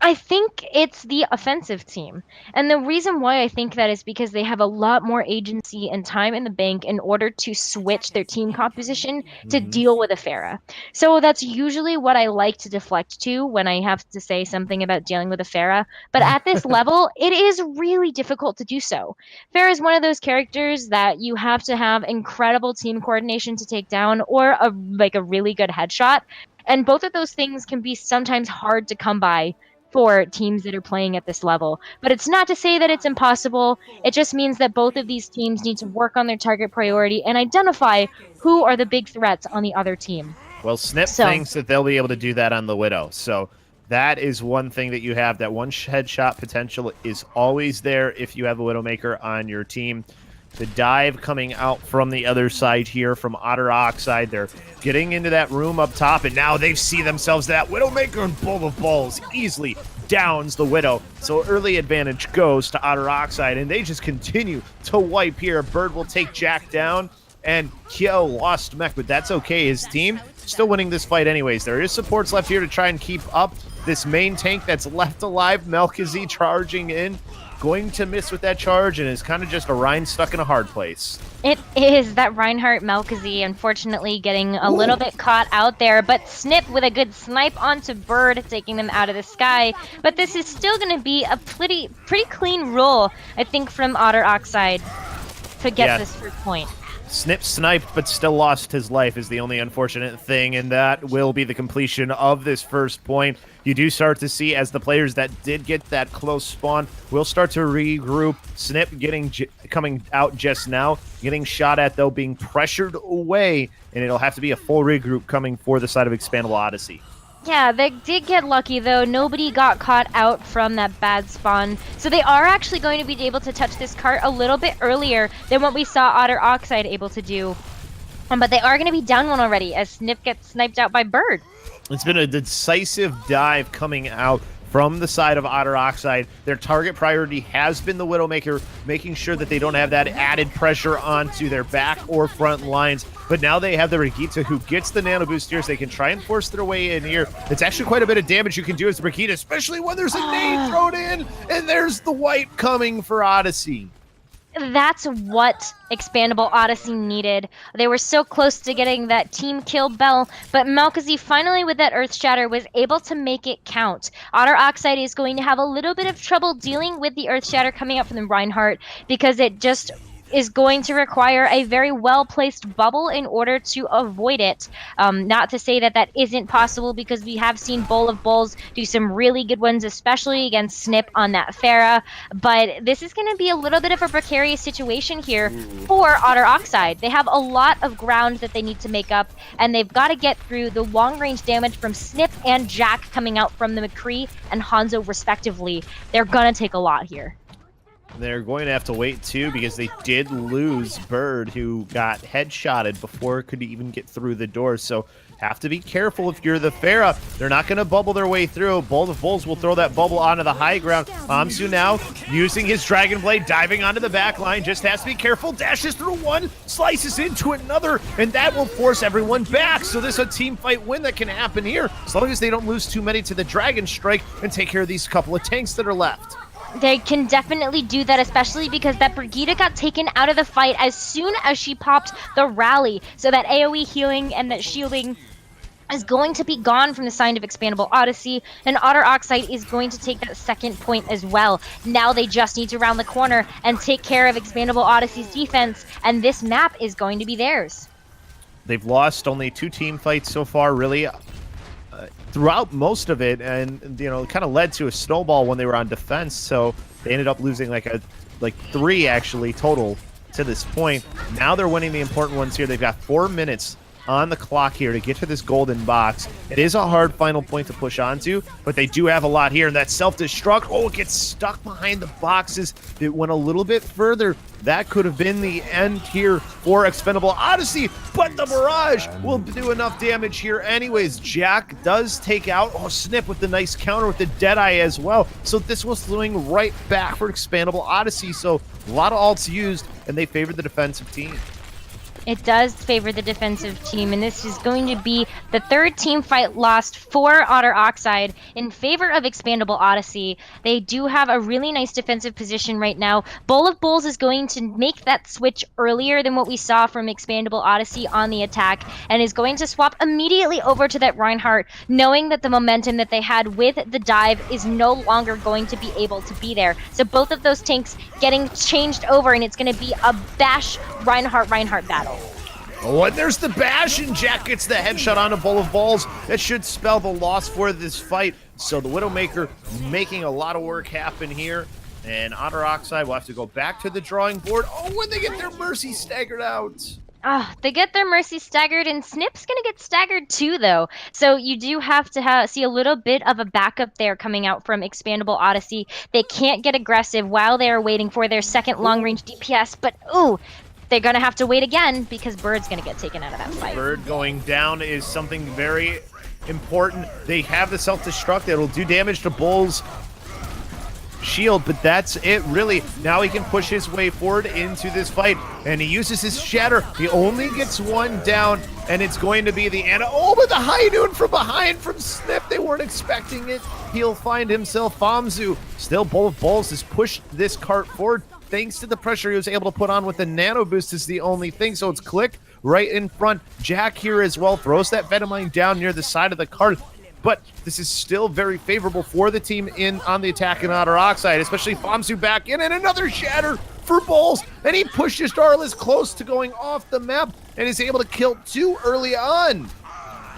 I think it's the offensive team. And the reason why I think that is because they have a lot more agency and time in the bank in order to switch their team composition to deal with a Pharah. So that's usually what I like to deflect to when I have to say something about dealing with a Pharah. But at this level, it is really difficult to do so. Pharah is one of those characters that you have to have incredible team coordination to take down, or a really good headshot. And both of those things can be sometimes hard to come by for teams that are playing at this level. But it's not to say that it's impossible. It just means that both of these teams need to work on their target priority and identify who are the big threats on the other team. Well, Snip thinks that they'll be able to do that on the Widow. So that is one thing that you have. That one headshot potential is always there if you have a Widowmaker on your team. The dive coming out from the other side here from Otter Oxide. They're getting into that room up top, and now they see themselves that Widowmaker and Bowl of Balls easily downs the Widow. So early advantage goes to Otter Oxide, and they just continue to wipe here. Bird will take Jack down, and Kyo lost mech, but that's okay. His team still winning this fight anyways. There is supports left here to try and keep up this main tank that's left alive. Melkazi charging in going to miss with that charge, and is kind of just a Rhine stuck in a hard place. It is that Reinhardt Malkazy, unfortunately getting a little bit caught out there, but Snip with a good snipe onto Bird, taking them out of the sky. But this is still going to be a pretty clean roll, I think, from Otter Oxide to get this first point. Snip sniped, but still lost his life is the only unfortunate thing, and that will be the completion of this first point. You do start to see, as the players that did get that close spawn will start to regroup. Snip coming out just now, getting shot at, though, being pressured away, and it'll have to be a full regroup coming for the side of Expandable Odyssey. Yeah, they did get lucky, though. Nobody got caught out from that bad spawn. So they are actually going to be able to touch this cart a little bit earlier than what we saw Otter Oxide able to do. But they are going to be down one already as Snip gets sniped out by Bird. It's been a decisive dive coming out from the side of Otter Oxide. Their target priority has been the Widowmaker, making sure that they don't have that added pressure onto their back or front lines. But now they have the Brigitte, who gets the nano boost here, so they can try and force their way in here. It's actually quite a bit of damage you can do as the Brigitte, especially when there's a nade thrown in, and there's the wipe coming for Odyssey. That's what Expandable Odyssey needed. They were so close to getting that team kill bell, but Malkazy finally with that Earth Shatter was able to make it count. Otter Oxide is going to have a little bit of trouble dealing with the Earth Shatter coming up from the Reinhardt because it just is going to require a very well-placed bubble in order to avoid it. Not to say that that isn't possible, because we have seen Bowl of Bowls do some really good ones, especially against Snip on that Pharah. But this is going to be a little bit of a precarious situation here for Otter Oxide. They have a lot of ground that they need to make up, and they've got to get through the long-range damage from Snip and Jack coming out from the McCree and Hanzo respectively. They're going to take a lot here. They're going to have to wait, too, because they did lose Bird, who got headshotted before it could even get through the door. So have to be careful if you're the Pharah. They're not going to bubble their way through. Bowl of Bulls will throw that bubble onto the high ground. Amsu now using his Dragon Blade, diving onto the back line. Just has to be careful. Dashes through one, slices into another, and that will force everyone back. So this is a team fight win that can happen here, as long as they don't lose too many to the Dragon Strike and take care of these couple of tanks that are left. They can definitely do that, especially because that Brigitte got taken out of the fight as soon as she popped the rally. So that AoE healing and that shielding is going to be gone from the side of Expandable Odyssey, and Otter Oxide is going to take that second point as well. Now they just need to round the corner and take care of Expandable Odyssey's defense, and this map is going to be theirs. They've lost only 2 team fights so far, really. Throughout most of it, and it kind of led to a snowball when they were on defense, so they ended up losing like 3 actually total to this point. Now they're winning the important ones here. They've got 4 minutes on the clock here to get to this golden box. It is a hard final point to push onto, but they do have a lot here. And that self-destruct, it gets stuck behind the boxes. It went a little bit further. That could have been the end here for Expendable Odyssey, but the barrage will do enough damage here anyways. Jack does take out Snip with the nice counter with the Deadeye as well. So this was swing right back for Expandable Odyssey. So a lot of ults used, and they favored the defensive team. It does favor the defensive team, and this is going to be the 3rd team fight lost for Otter Oxide in favor of Expandable Odyssey. They do have a really nice defensive position right now. Bowl of Bulls is going to make that switch earlier than what we saw from Expandable Odyssey on the attack, and is going to swap immediately over to that Reinhardt, knowing that the momentum that they had with the dive is no longer going to be able to be there. So both of those tanks getting changed over, and it's going to be a bash Reinhardt battle. And there's the bash, and Jack gets the headshot on a Bowl of Balls. That should spell the loss for this fight. So the Widowmaker making a lot of work happen here. And Otter Oxide will have to go back to the drawing board. When they get their Mercy staggered out. They get their Mercy staggered, and Snip's going to get staggered too, though. So you do have to see a little bit of a backup there coming out from Expandable Odyssey. They can't get aggressive while they're waiting for their second long-range DPS, but they're going to have to wait again because Bird's going to get taken out of that fight. Bird going down is something very important. They have the self-destruct that'll do damage to Bulls. shield, but that's it, really. Now he can push his way forward into this fight, and he uses his shatter. He only gets one down, and it's going to be the Ana. Oh, but the high noon from behind from Snip. They weren't expecting it. He'll find himself. Famzu, still both balls, has pushed this cart forward. Thanks to the pressure he was able to put on with the nano boost is the only thing. So it's Click right in front. Jack here as well throws that Venomine down near the side of the cart. But this is still very favorable for the team in on the attack in Otter Oxide, especially Famzu back in, and another shatter for Balls, and he pushes Darlis close to going off the map and is able to kill 2 early on.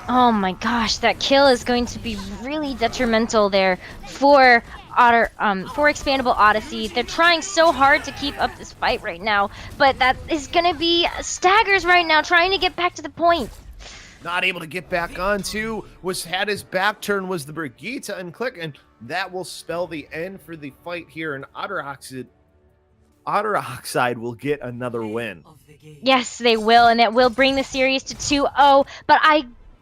Oh my gosh, that kill is going to be really detrimental there for Otter, for Expandable Odyssey. They're trying so hard to keep up this fight right now, but that is going to be staggers right now, trying to get back to the point. Not able to get back onto, had his back turn, was the Brigitte and Click, and that will spell the end for the fight here, and Otter Oxide will get another win. Yes, they will, and it will bring the series to 2-0, but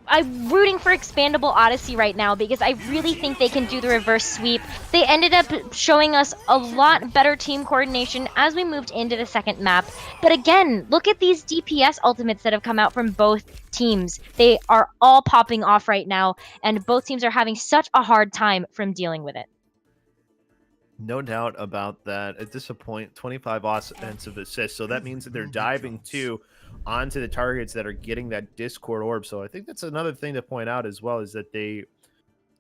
I'm rooting for Expandable Odyssey right now because I really think they can do the reverse sweep. They ended up showing us a lot better team coordination as we moved into the second map. But again, look at these DPS ultimates that have come out from both teams. They are all popping off right now, and both teams are having such a hard time from dealing with it. No doubt about that. At this point, 25 offensive assists. So that means that they're diving too onto the targets that are getting that Discord orb. So I think that's another thing to point out as well, is that they,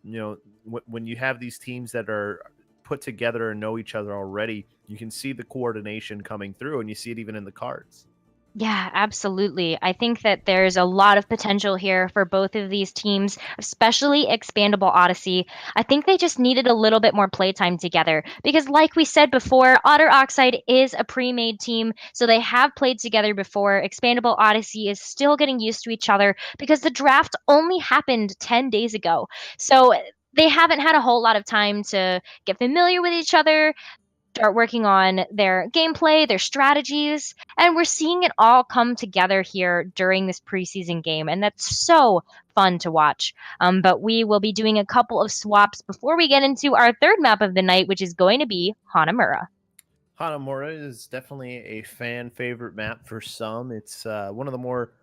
when you have these teams that are put together and know each other already, you can see the coordination coming through, and you see it even in the cards. Yeah, absolutely. I think that there's a lot of potential here for both of these teams, especially Expandable Odyssey. I think they just needed a little bit more playtime together because, like we said before, Otter Oxide is a pre-made team, so they have played together before. Expandable Odyssey is still getting used to each other because the draft only happened 10 days ago. So they haven't had a whole lot of time to get familiar with each other, start working on their gameplay, their strategies, and we're seeing it all come together here during this preseason game, and that's so fun to watch. But we will be doing a couple of swaps before we get into our third map of the night, which is going to be Hanamura. Hanamura is definitely a fan favorite map for some. It's one of the more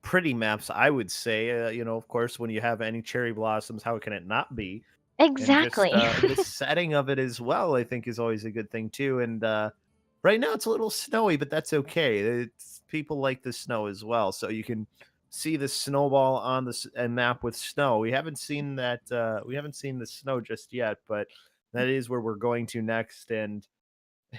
pretty maps, I would say. Of course, when you have any cherry blossoms, how can it not be? Exactly. And just the setting of it as well, I think, is always a good thing too. And right now it's a little snowy, but that's okay. People like the snow as well, so you can see the snowball on the map with snow. We haven't seen that. We haven't seen the snow just yet, but that is where we're going to next. And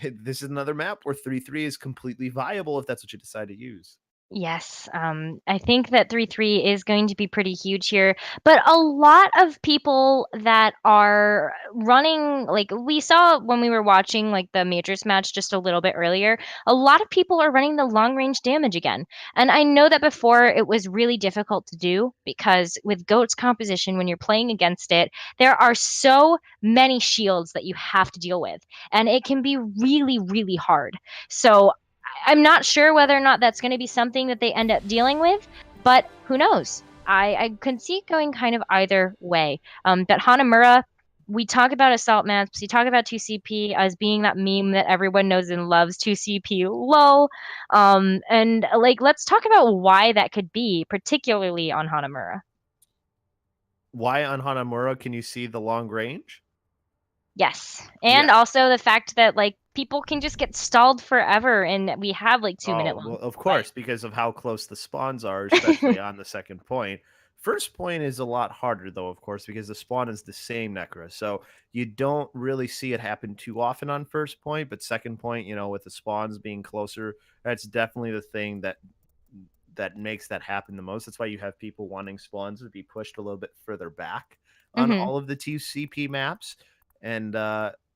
this is another map where 3-3 is completely viable if that's what you decide to use. Yes, I think that 3-3 is going to be pretty huge here, but a lot of people that are running, like we saw when we were watching like the Majors match just a little bit earlier, a lot of people are running the long range damage again. And I know that before it was really difficult to do because with Goat's composition, when you're playing against it, there are so many shields that you have to deal with, and it can be really, really hard. So I'm not sure whether or not that's going to be something that they end up dealing with, but who knows? I can see it going kind of either way. But Hanamura, we talk about assault maps, we talk about 2CP as being that meme that everyone knows and loves, 2CP lol. And like, let's talk about why that could be, particularly on Hanamura. Why on Hanamura can you see the long range? Yes. And also the fact that like people can just get stalled forever and we have like 2 minute long. Well, of course, because of how close the spawns are, especially on the second point. First point is a lot harder though, of course, because the spawn is the same Nekkra. So you don't really see it happen too often on first point, but second point, with the spawns being closer, that's definitely the thing that makes that happen the most. That's why you have people wanting spawns to be pushed a little bit further back on all of the 2CP maps. And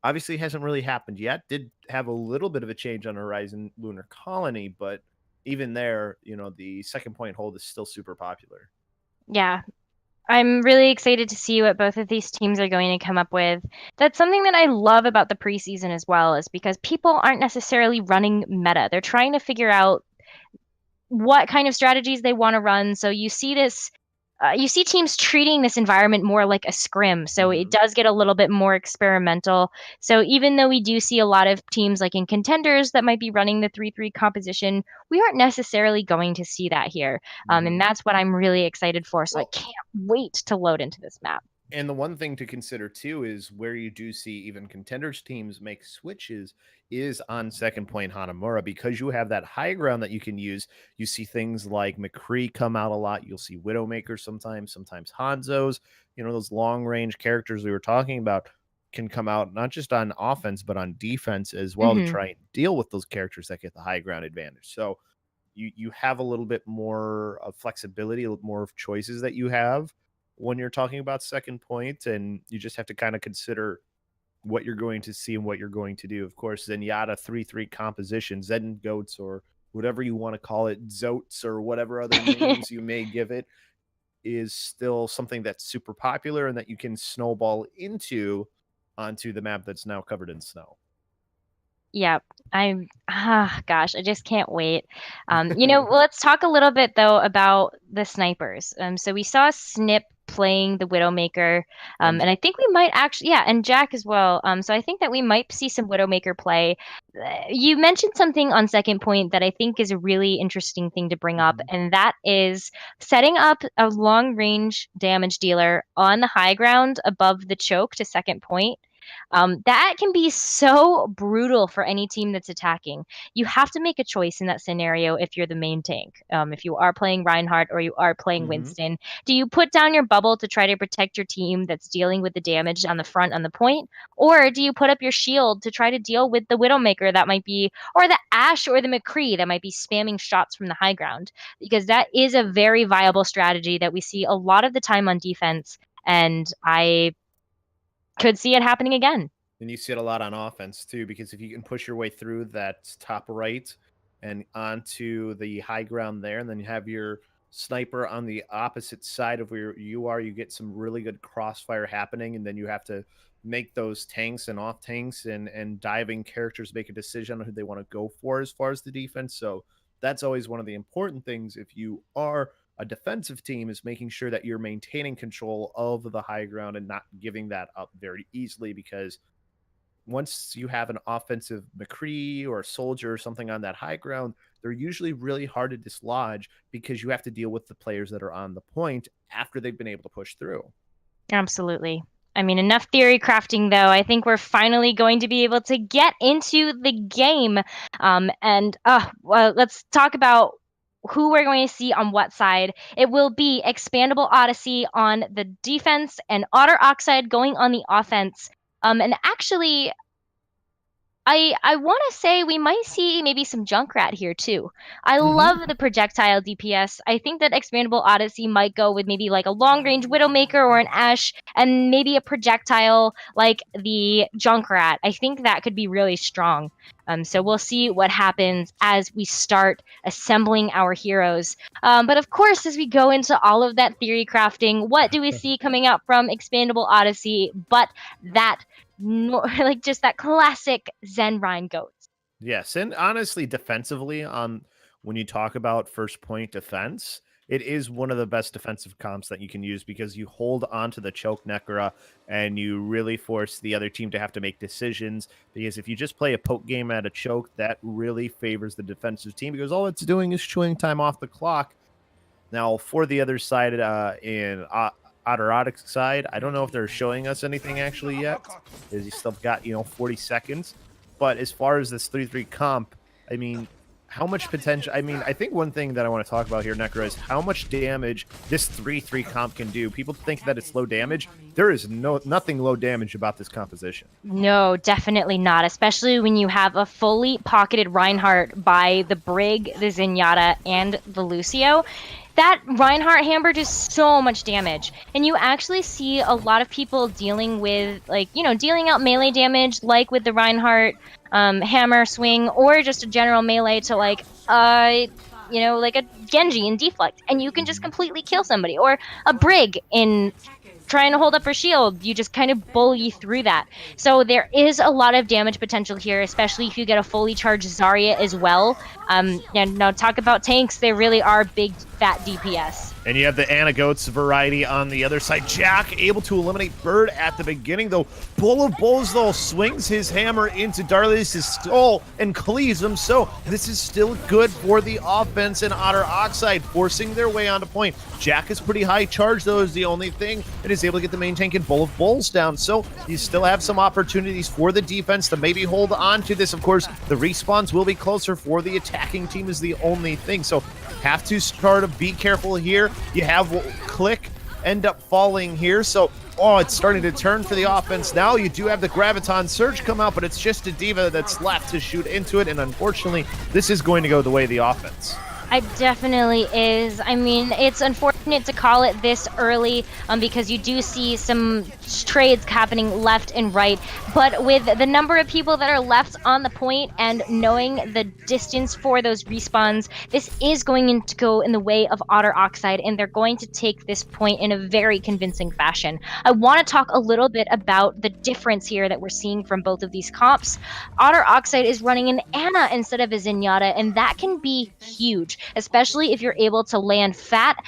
obviously hasn't really happened yet. Did have a little bit of a change on Horizon Lunar Colony, but even there, the second point hold is still super popular. Yeah. I'm really excited to see what both of these teams are going to come up with. That's something that I love about the preseason as well, is because people aren't necessarily running meta. They're trying to figure out what kind of strategies they want to run. So you see this you see teams treating this environment more like a scrim. So it does get a little bit more experimental. So even though we do see a lot of teams like in contenders that might be running the 3-3 composition, we aren't necessarily going to see that here. And that's what I'm really excited for. So I can't wait to load into this map. And the one thing to consider too is where you do see even contenders teams make switches is on second point Hanamura, because you have that high ground that you can use. You see things like McCree come out a lot. You'll see Widowmaker sometimes Hanzo's, those long range characters we were talking about can come out not just on offense, but on defense as well to try and deal with those characters that get the high ground advantage. So you have a little bit more of flexibility, a little more of choices that you have when you're talking about second point, and you just have to kind of consider what you're going to see and what you're going to do. Of course, Zenyatta 3-3 composition, Zen Goats, or whatever you want to call it, Zoats, or whatever other names you may give it, is still something that's super popular and that you can snowball onto the map that's now covered in snow. Yep. Gosh, I just can't wait. Let's talk a little bit though about the snipers. So we saw Snip playing the Widowmaker, and I think we might actually, and Jack as well. So I think that we might see some Widowmaker play. You mentioned something on second point that I think is a really interesting thing to bring up, and that is setting up a long range damage dealer on the high ground above the choke to second point. That can be so brutal for any team that's attacking. You have to make a choice in that scenario if you're the main tank. If you are playing Reinhardt or you are playing Winston, do you put down your bubble to try to protect your team that's dealing with the damage on the front on the point? Or do you put up your shield to try to deal with the Widowmaker that might be, or the Ashe or the McCree that might be spamming shots from the high ground? Because that is a very viable strategy that we see a lot of the time on defense. And I could see it happening again. And you see it a lot on offense too, because if you can push your way through that top right and onto the high ground there, and then you have your sniper on the opposite side of where you are, you get some really good crossfire happening, and then you have to make those tanks and off tanks and diving characters make a decision on who they want to go for as far as the defense. So that's always one of the important things if you are a defensive team, is making sure that you're maintaining control of the high ground and not giving that up very easily, because once you have an offensive McCree or a soldier or something on that high ground, they're usually really hard to dislodge because you have to deal with the players that are on the point after they've been able to push through. Absolutely. I mean, enough theory crafting, though. I think we're finally going to be able to get into the game. Let's talk about who we're going to see on what side. It will be ExPandable Odyssey on the defense and Otter Oxide going on the offense. And actually, I want to say we might see maybe some Junkrat here too. I love the projectile DPS. I think that ExPandable Odyssey might go with maybe like a long range Widowmaker or an Ashe, and maybe a projectile like the Junkrat. I think that could be really strong. So we'll see what happens as we start assembling our heroes. But of course, as we go into all of that theory crafting, what do we see coming out from ExPandable Odyssey but that just that classic Zen Rhine Goats? Yes, and honestly, defensively, when you talk about first point defense, it is one of the best defensive comps that you can use, because you hold onto the choke Nekkra and you really force the other team to have to make decisions. Because if you just play a poke game at a choke, that really favors the defensive team, because all it's doing is chewing time off the clock. Now, for the other side, in Otter side, I don't know if they're showing us anything actually yet, because you still got 40 seconds. But as far as this 3-3 comp, I mean, how much potential? I mean, I think one thing that I want to talk about here, Nekkra, is how much damage this 3-3 comp can do. People think that it's low damage. There is nothing low damage about this composition. No, definitely not, especially when you have a fully pocketed Reinhardt by the Brig, the Zenyatta, and the Lucio. That Reinhardt hammer does so much damage, and you actually see a lot of people dealing with, dealing out melee damage, like with the Reinhardt hammer swing, or just a general melee to like a Genji in deflect, and you can just completely kill somebody, or a Brig in trying to hold up her shield. You just kind of bully through that. So there is a lot of damage potential here, especially if you get a fully charged Zarya as well. And now talk about tanks, they really are big fat DPS. And you have the Anagoats variety on the other side. Jack able to eliminate Bird at the beginning, though. Bull of Bulls, though, swings his hammer into Darlis' skull and cleaves him. So this is still good for the offense, and Otter Oxide forcing their way onto point. Jack is pretty high charge, though, is the only thing, and is able to get the main tank and Bull of Bulls down. So you still have some opportunities for the defense to maybe hold on to this. Of course, the respawns will be closer for the attacking team is the only thing. So have to start to be careful here. You have Click end up falling here. So, it's starting to turn for the offense now. You do have the Graviton Surge come out, but it's just a D.Va that's left to shoot into it. And unfortunately, this is going to go the way of the offense. It definitely is. I mean, it's unfortunate to call it this early because you do see some trades happening left and right. But with the number of people that are left on the point and knowing the distance for those respawns, this is going to go in the way of Otter Oxide, and they're going to take this point in a very convincing fashion. I want to talk a little bit about the difference here that we're seeing from both of these comps. Otter Oxide is running an Ana instead of a Zenyatta, and that can be huge, especially if you're able to land fat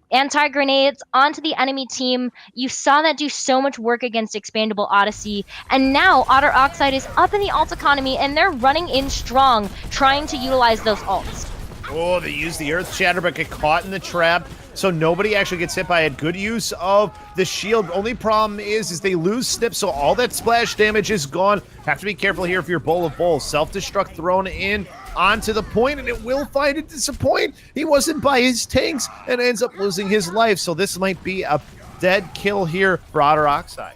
anti-grenades onto the enemy team. You saw that do so much work against ExPandable Odyssey, and now Otter Oxide is up in the ult economy, and they're running in strong, trying to utilize those ults. Oh, they use the Earth Shatter, but get caught in the trap. So nobody actually gets hit by it. Good use of the shield. Only problem is they lose Snip, so all that splash damage is gone. Have to be careful here if you're Bull of Bulls. Self-destruct thrown in onto the point, and it will find it disappoint. He wasn't by his tanks and ends up losing his life. So this might be a dead kill here for Otter Oxide.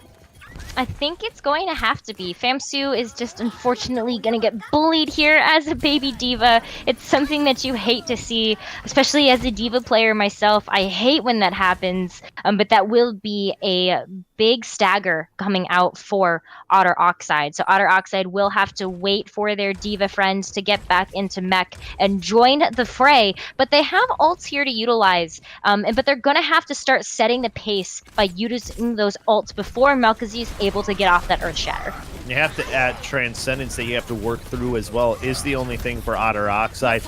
I think it's going to have to be. Famsu is just unfortunately going to get bullied here as a baby D.Va. It's something that you hate to see, especially as a D.Va player myself. I hate when that happens, but that will be a big stagger coming out for Otter Oxide. So Otter Oxide will have to wait for their D.Va friends to get back into mech and join the fray, but they have ults here to utilize, but they're going to have to start setting the pace by using those ults before Malkazi is able to get off that Earth Shatter. You have to add Transcendence that you have to work through as well is the only thing for Otter Oxide.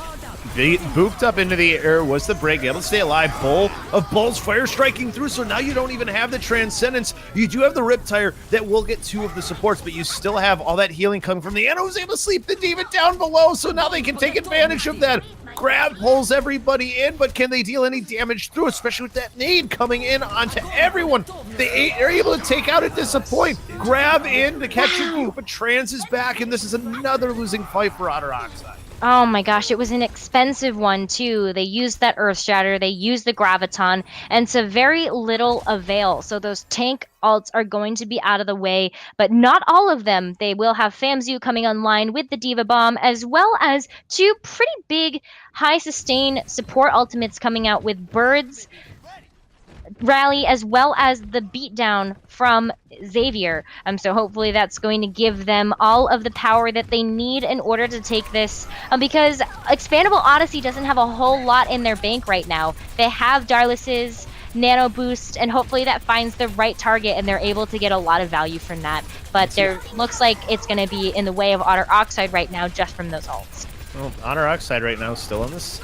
They booped up into the air, was the break, able to stay alive. Bull of Bulls fire striking through, so now you don't even have the Transcendence. You do have the Riptire that will get 2 of the supports, but you still have all that healing coming from the end. Who's able to sleep the D.Va down below, so now they can take advantage of that. Grab pulls everybody in, but can they deal any damage through, especially with that nade coming in onto everyone? They are able to take out a Disappoint. Grab in to catch you, but Trans is back, and this is another losing fight for Otter Oxide. Oh my gosh, it was an expensive one too. They used that Earth Shatter, they used the Graviton, and to very little avail. So those tank ults are going to be out of the way, but not all of them. They will have Famzu coming online with the D.Va Bomb, as well as 2 pretty big high sustain support ultimates coming out with Bird's rally as well as the beatdown from Xavier. So hopefully that's going to give them all of the power that they need in order to take this, because EXPandable Odyssey doesn't have a whole lot in their bank right now. They have Darlis's Nano Boost, and hopefully that finds the right target and they're able to get a lot of value from that. But there looks like it's going to be in the way of Otter Oxide right now just from those ults. Well, Otter Oxide right now is still in this,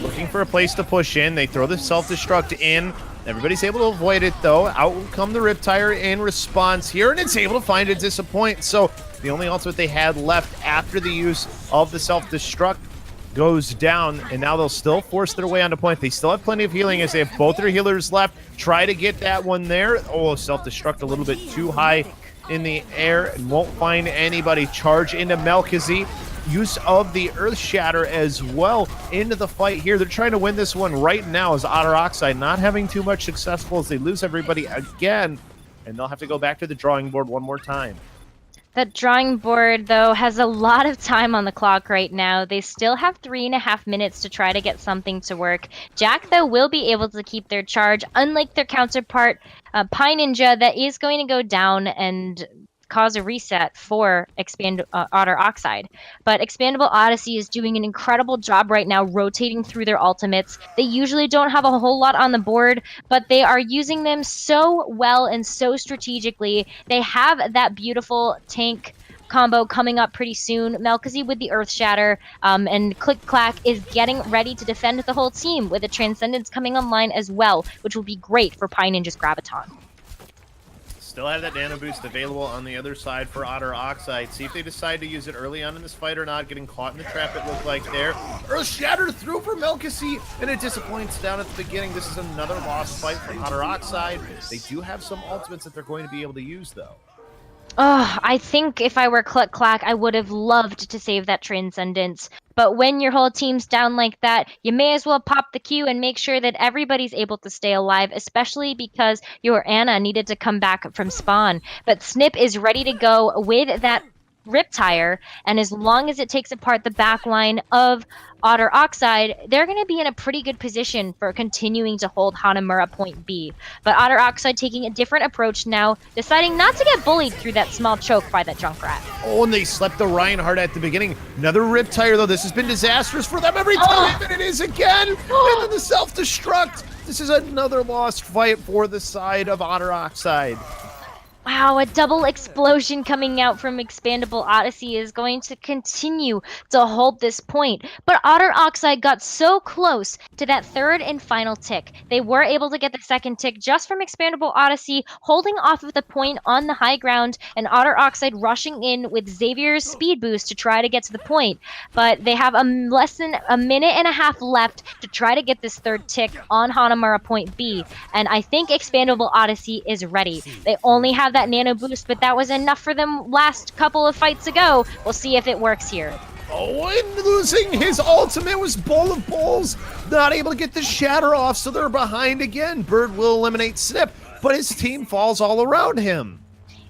looking for a place to push in. They throw the self-destruct in. Everybody's able to avoid it, though. Out will come the Riptire in response here, and it's able to find a Disappoint. So the only ultimate they had left after the use of the self-destruct goes down, and now they'll still force their way onto point. They still have plenty of healing as they have both their healers left. Try to get that one there. Oh, self-destruct a little bit too high in the air and won't find anybody. Charge into Malkazi. Use of the Earth Shatter as well into the fight here. They're trying to win this one right now as Otter Oxide not having too much successful as they lose everybody again, and they'll have to go back to the drawing board one more time. That drawing board, though, has a lot of time on the clock right now. They still have 3.5 minutes to try to get something to work. Jack, though, will be able to keep their charge, unlike their counterpart, Pie Ninja, that is going to go down and cause a reset for Otter Oxide. But EXPandable Odyssey is doing an incredible job right now rotating through their ultimates. They usually don't have a whole lot on the board, but they are using them so well and so strategically. They have that beautiful tank combo coming up pretty soon. Melkazy with the Earth Shatter, and Click Clack is getting ready to defend the whole team with a Transcendence coming online as well, which will be great for Pie Ninja's Graviton. Still have that nano boost available on the other side for Otter Oxide. See if they decide to use it early on in this fight or not. Getting caught in the trap, it looked like there. Earth Shatter through for Melkazy, and it disappoints down at the beginning. This is another lost fight for Otter Oxide. They do have some ultimates that they're going to be able to use, though. Oh, I think if I were Click Clack, I would have loved to save that Transcendence. But when your whole team's down like that, you may as well pop the Q and make sure that everybody's able to stay alive, especially because your Anna needed to come back from spawn. But Snip is ready to go with that Riptire, and as long as it takes apart the back line of Otter Oxide, they're going to be in a pretty good position for continuing to hold Hanamura point B. But Otter Oxide taking a different approach now, deciding not to get bullied through that small choke by that Junkrat. Oh, and they slept the Reinhardt at the beginning. Another Riptire, though. This has been disastrous for them every time, and it is again. And then the self-destruct. This is another lost fight for the side of Otter Oxide. Wow, a double explosion coming out from EXPandable Odyssey is going to continue to hold this point. But Otter Oxide got so close to that third and final tick. They were able to get the second tick just from EXPandable Odyssey, holding off of the point on the high ground, and Otter Oxide rushing in with Xavier's speed boost to try to get to the point. But they have less than a minute and a half left to try to get this third tick on Hanamura point B. And I think EXPandable Odyssey is ready. They only have that nano boost, but that was enough for them last couple of fights ago. We'll see if it works here. Oh, and losing his ultimate was Bowl of Bowls, not able to get the shatter off, so they're behind again. Bird will eliminate Snip, but his team falls all around him.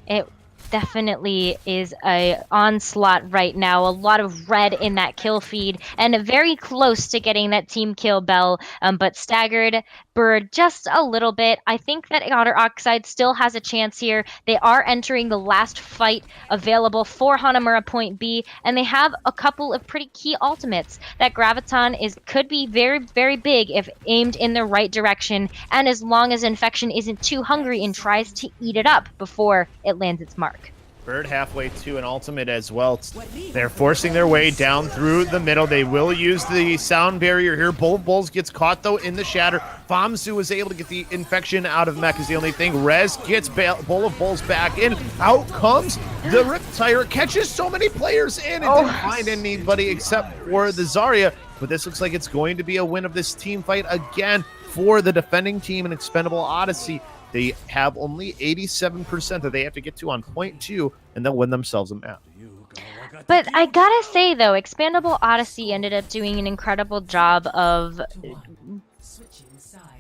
It definitely is a onslaught right now. A lot of red in that kill feed, and very close to getting that team kill bell, but staggered Bird just a little bit. I think that Otter Oxide still has a chance here. They are entering the last fight available for Hanamura point B, and they have a couple of pretty key ultimates. That Graviton could be very, very big if aimed in the right direction, and as long as Infection isn't too hungry and tries to eat it up before it lands its mark. Bird halfway to an ultimate as well. They're forcing their way down through the middle. They will use the sound barrier here. Bull of Bulls gets caught, though, in the shatter. Famsu was able to get the infection out of Mech is the only thing. Rez gets Bull of Bulls back in. Out comes the Riptire. Catches so many players in. It didn't find anybody except for the Zarya. But this looks like it's going to be a win of this team fight again for the defending team in EXPandable Odyssey. They have only 87% that they have to get to on point 2, and they'll win themselves a map. But I gotta say, though, EXPandable Odyssey ended up doing an incredible job of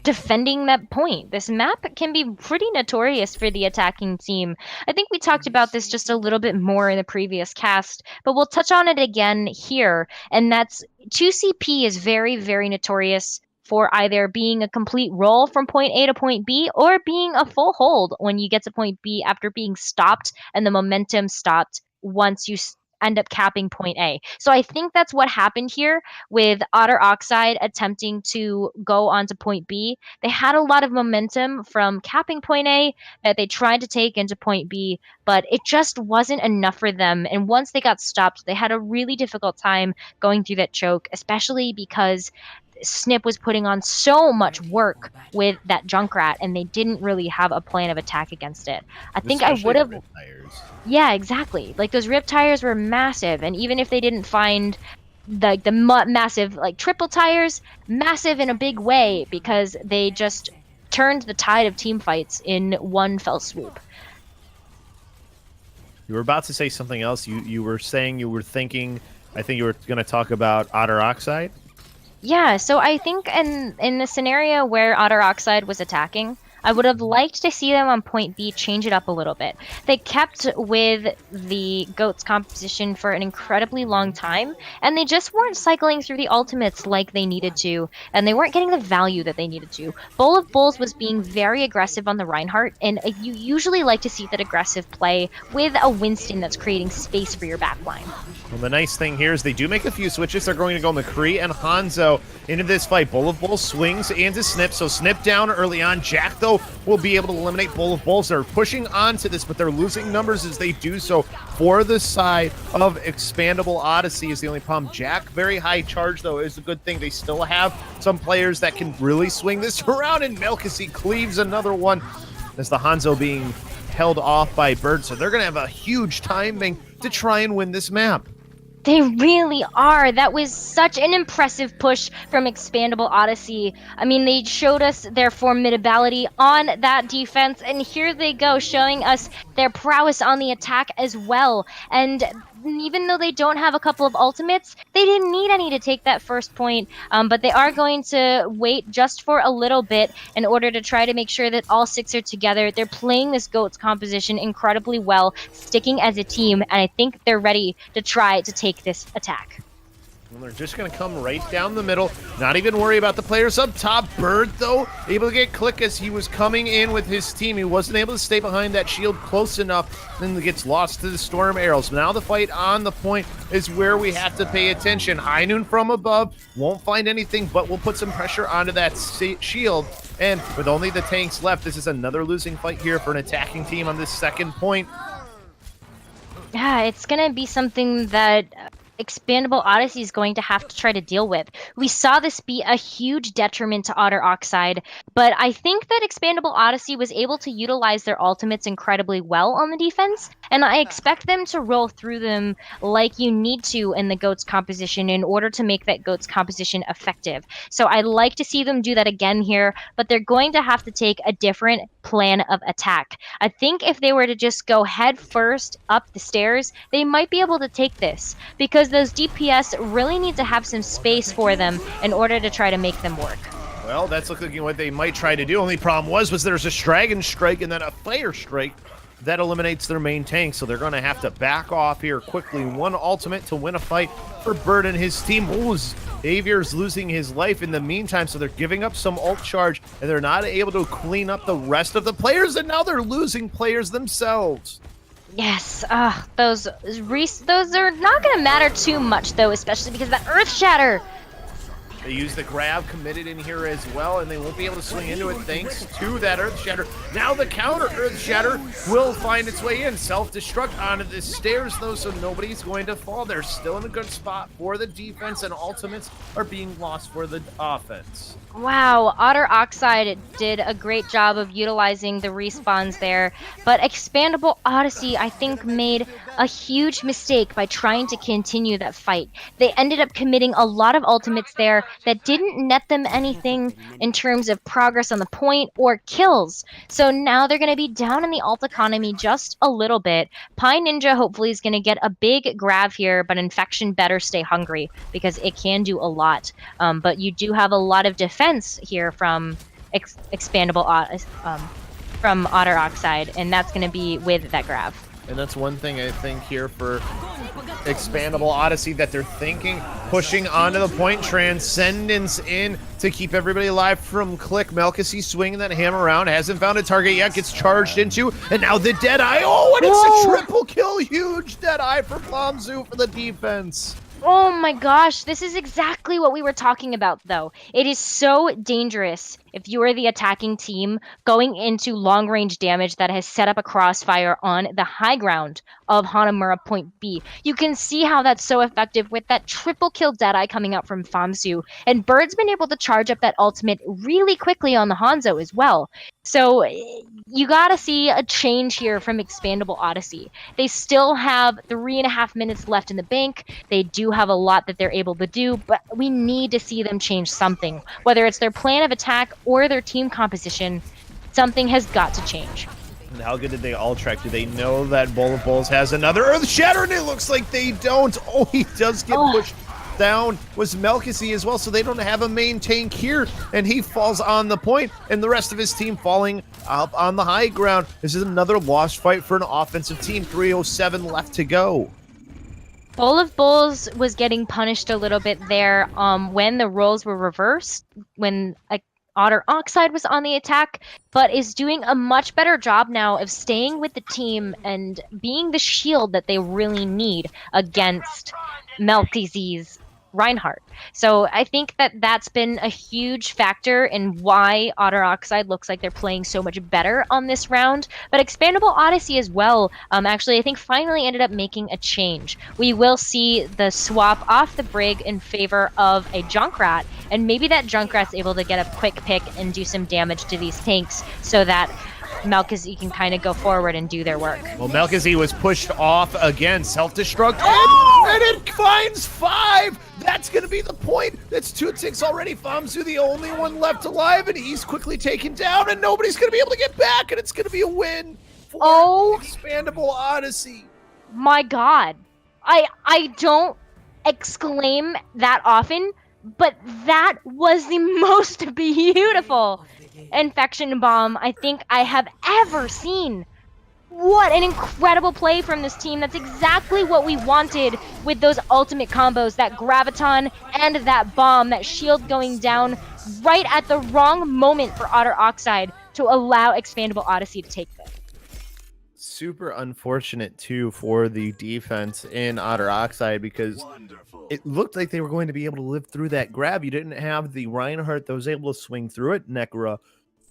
defending that point. This map can be pretty notorious for the attacking team. I think we talked about this just a little bit more in the previous cast, but we'll touch on it again here, and that's 2CP is very, very notorious for either being a complete roll from point A to point B or being a full hold when you get to point B after being stopped and the momentum stopped once you end up capping point A. So I think that's what happened here with Otter Oxide attempting to go onto point B. They had a lot of momentum from capping point A that they tried to take into point B, but it just wasn't enough for them. And once they got stopped, they had a really difficult time going through that choke, especially because Snip was putting on so much work with that Junkrat, and they didn't really have a plan of attack against it. I think I would have. Yeah, exactly. Like, those Riptires were massive, and even if they didn't find the massive, like, triple tires, massive in a big way, because they just turned the tide of team fights in one fell swoop. You were about to say something else. You were saying you were thinking. I think you were going to talk about Otter Oxide. Yeah, so I think in the scenario where Otter Oxide was attacking, I would have liked to see them on point B change it up a little bit. They kept with the GOATS composition for an incredibly long time, and they just weren't cycling through the ultimates like they needed to, and they weren't getting the value that they needed to. Bowl of Bulls was being very aggressive on the Reinhardt, and you usually like to see that aggressive play with a Winston that's creating space for your backline. Well, the nice thing here is they do make a few switches. They're going to go McCree and Hanzo into this fight. Bull of Bulls swings into Snip, so Snip down early on. Jack, though, though, will be able to eliminate Bowl of Bowls. They're pushing onto this, but they're losing numbers as they do so for the side of EXPandable Odyssey is the only problem. Jack, very high charge, though, is a good thing. They still have some players that can really swing this around, and Melkisey cleaves another one as the Hanzo being held off by Bird. So they're going to have a huge time bank to try and win this map. They really are. That was such an impressive push from EXPandable Odyssey. I mean, they showed us their formidability on that defense, and here they go, showing us their prowess on the attack as well. And even though they don't have a couple of ultimates, they didn't need any to take that first point, but they are going to wait just for a little bit in order to try to make sure that all six are together. They're playing this GOATS composition incredibly well, sticking as a team, and I think they're ready to try to take this attack. Well, they're just going to come right down the middle, not even worry about the players up top. Bird, though, able to get Click as he was coming in with his team. He wasn't able to stay behind that shield close enough, then gets lost to the Storm Arrows. Now the fight on the point is where we have to pay attention. High Noon from above, won't find anything, but we'll put some pressure onto that shield. And with only the tanks left, this is another losing fight here for an attacking team on this second point. Yeah, it's going to be something that EXPandable Odyssey is going to have to try to deal with. We saw this be a huge detriment to Otter Oxide, but I think that EXPandable Odyssey was able to utilize their ultimates incredibly well on the defense, and I expect them to roll through them like you need to in the GOATS composition in order to make that GOATS composition effective. So I'd like to see them do that again here, but they're going to have to take a different plan of attack. I think if they were to just go head first up the stairs, they might be able to take this, because those DPS really need to have some space for them in order to try to make them work. Well, that's looking what they might try to do. Only problem was there's a Dragon Strike and then a Fire Strike that eliminates their main tank, so they're going to have to back off here quickly. One ultimate to win a fight for Bird and his team. Avier's losing his life in the meantime, so they're giving up some ult charge, and they're not able to clean up the rest of the players, and now they're losing players themselves. Yes, those are not going to matter too much, though, especially because that Earth Shatter. They use the grab committed in here as well, and they won't be able to swing into it thanks to that Earth Shatter. Now the counter Earth Shatter will find its way in. Self-destruct onto the stairs, though, so nobody's going to fall. They're still in a good spot for the defense, and ultimates are being lost for the offense. Wow, Otter Oxide did a great job of utilizing the respawns there, but EXPandable Odyssey, I think, made a huge mistake by trying to continue that fight. They ended up committing a lot of ultimates there that didn't net them anything in terms of progress on the point or kills. So now they're going to be down in the ult economy just a little bit. Pie Ninja hopefully is going to get a big grab here, but Infection better stay hungry because it can do a lot. But you do have a lot of defense here from EXPandable from Otter Oxide, and that's going to be with that grab. And that's one thing I think here for EXPandable Odyssey that they're thinking, pushing onto the point, Transcendence in to keep everybody alive from Click. Melkisey swinging that hammer around, hasn't found a target yet, gets charged into, and now the Deadeye. Oh, and it's a triple kill, huge Deadeye for Plomzu for the defense. Oh my gosh, this is exactly what we were talking about, though. It is so dangerous if you are the attacking team going into long-range damage that has set up a crossfire on the high ground of Hanamura Point B. You can see how that's so effective with that triple kill Deadeye coming out from Famsu, and Bird's been able to charge up that ultimate really quickly on the Hanzo as well. So you gotta see a change here from EXPandable Odyssey. They still have 3.5 minutes left in the bank. They do have a lot that they're able to do, but we need to see them change something. Whether it's their plan of attack or their team composition, something has got to change. And how good did they all track? Do they know that Bowl of Bowls has another Earth Shatter? And it looks like they don't. Oh, he does get pushed down. Was Melkisey as well, so they don't have a main tank here, and he falls on the point, and the rest of his team falling up on the high ground. This is another lost fight for an offensive team. 3:07 left to go. Bowl of Bowls was getting punished a little bit there when the roles were reversed, when Otter Oxide was on the attack, but is doing a much better job now of staying with the team and being the shield that they really need against Melkisey's Reinhardt. So I think that that's been a huge factor in why Otter Oxide looks like they're playing so much better on this round. But Expandable Odyssey as well, actually, I think finally ended up making a change. We will see the swap off the Brig in favor of a Junkrat, and maybe that Junkrat's able to get a quick pick and do some damage to these tanks so that Malkazi can kind of go forward and do their work. Well, Malkazi was pushed off again, self-destruct, and it finds 5! That's going to be the point. That's 2 ticks already. Famsu the only one left alive, and he's quickly taken down, and nobody's going to be able to get back, and it's going to be a win for Expandable Odyssey. My God. I don't exclaim that often, but that was the most beautiful infection bomb I think I have ever seen. What an incredible play from this team. That's exactly what we wanted with those ultimate combos, that graviton and that bomb, that shield going down right at the wrong moment for Otter Oxide to allow Expandable Odyssey to take this. Super unfortunate too for the defense in Otter Oxide, because it looked like they were going to be able to live through that grab. You didn't have the Reinhardt that was able to swing through it, Nekkra.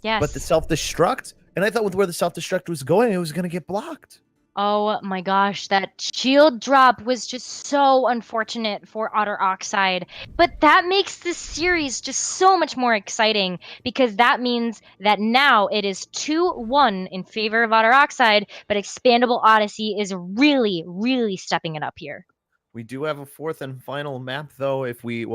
Yes. But the self-destruct, and I thought with where the self-destruct was going, it was going to get blocked. Oh my gosh, that shield drop was just so unfortunate for Otter Oxide. But that makes this series just so much more exciting, because that means that now it is 2-1 in favor of Otter Oxide, but Expandable Odyssey is really, really stepping it up here. We do have a 4th and final map, though. If we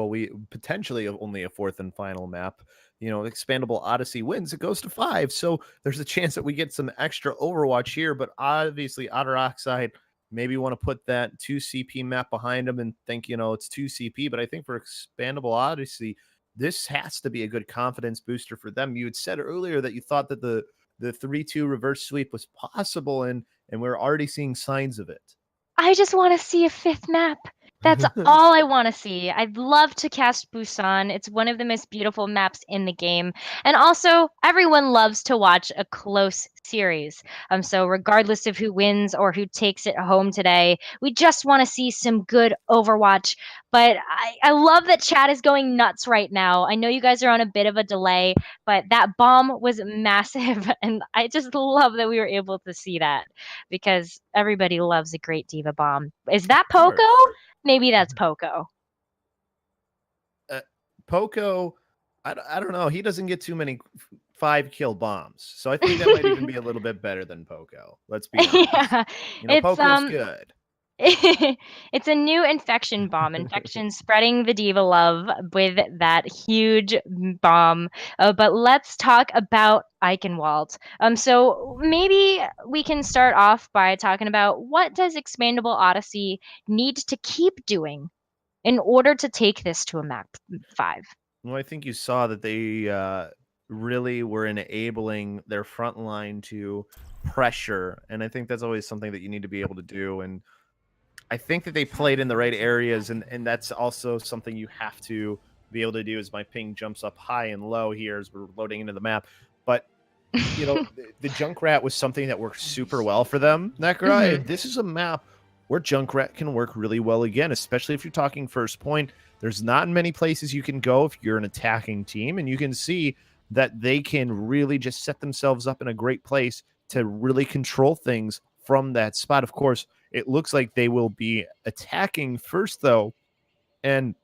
potentially have only a 4th and final map. You know, Expandable Odyssey wins, it goes to 5. So there's a chance that we get some extra Overwatch here. But obviously, Otter Oxide maybe want to put that 2 CP map behind them and think, you know, it's 2 CP. But I think for Expandable Odyssey, this has to be a good confidence booster for them. You had said earlier that you thought that the 3-2 reverse sweep was possible, and we're already seeing signs of it. I just want to see a 5th map. That's all I want to see. I'd love to cast Busan. It's one of the most beautiful maps in the game. And also, everyone loves to watch a close series. So regardless of who wins or who takes it home today, we just want to see some good Overwatch. But I love that chat is going nuts right now. I know you guys are on a bit of a delay, but that bomb was massive. And I just love that we were able to see that, because everybody loves a great Diva bomb. Is that Poco? Maybe that's Poco. Poco, I don't know. He doesn't get too many 5-kill bombs. So I think that might even be a little bit better than Poco. Let's be honest. Yeah, you know, Poco's good. It's a new infection bomb. Infection spreading the Diva love with that huge bomb. But let's talk about Eichenwald. So maybe we can start off by talking about, what does Expandable Odyssey need to keep doing in order to take this to a map 5? Well, I think you saw that they really were enabling their front line to pressure, and I think that's always something that you need to be able to do. And I think that they played in the right areas, and that's also something you have to be able to do. As my ping jumps up high and low here as we're loading into the map. But, you know, the Junkrat was something that worked super well for them, Nekkra. Mm-hmm. This is a map where Junkrat can work really well again, especially if you're talking first point. There's not many places you can go if you're an attacking team, and you can see that they can really just set themselves up in a great place to really control things from that spot. Of course, it looks like they will be attacking first, though, and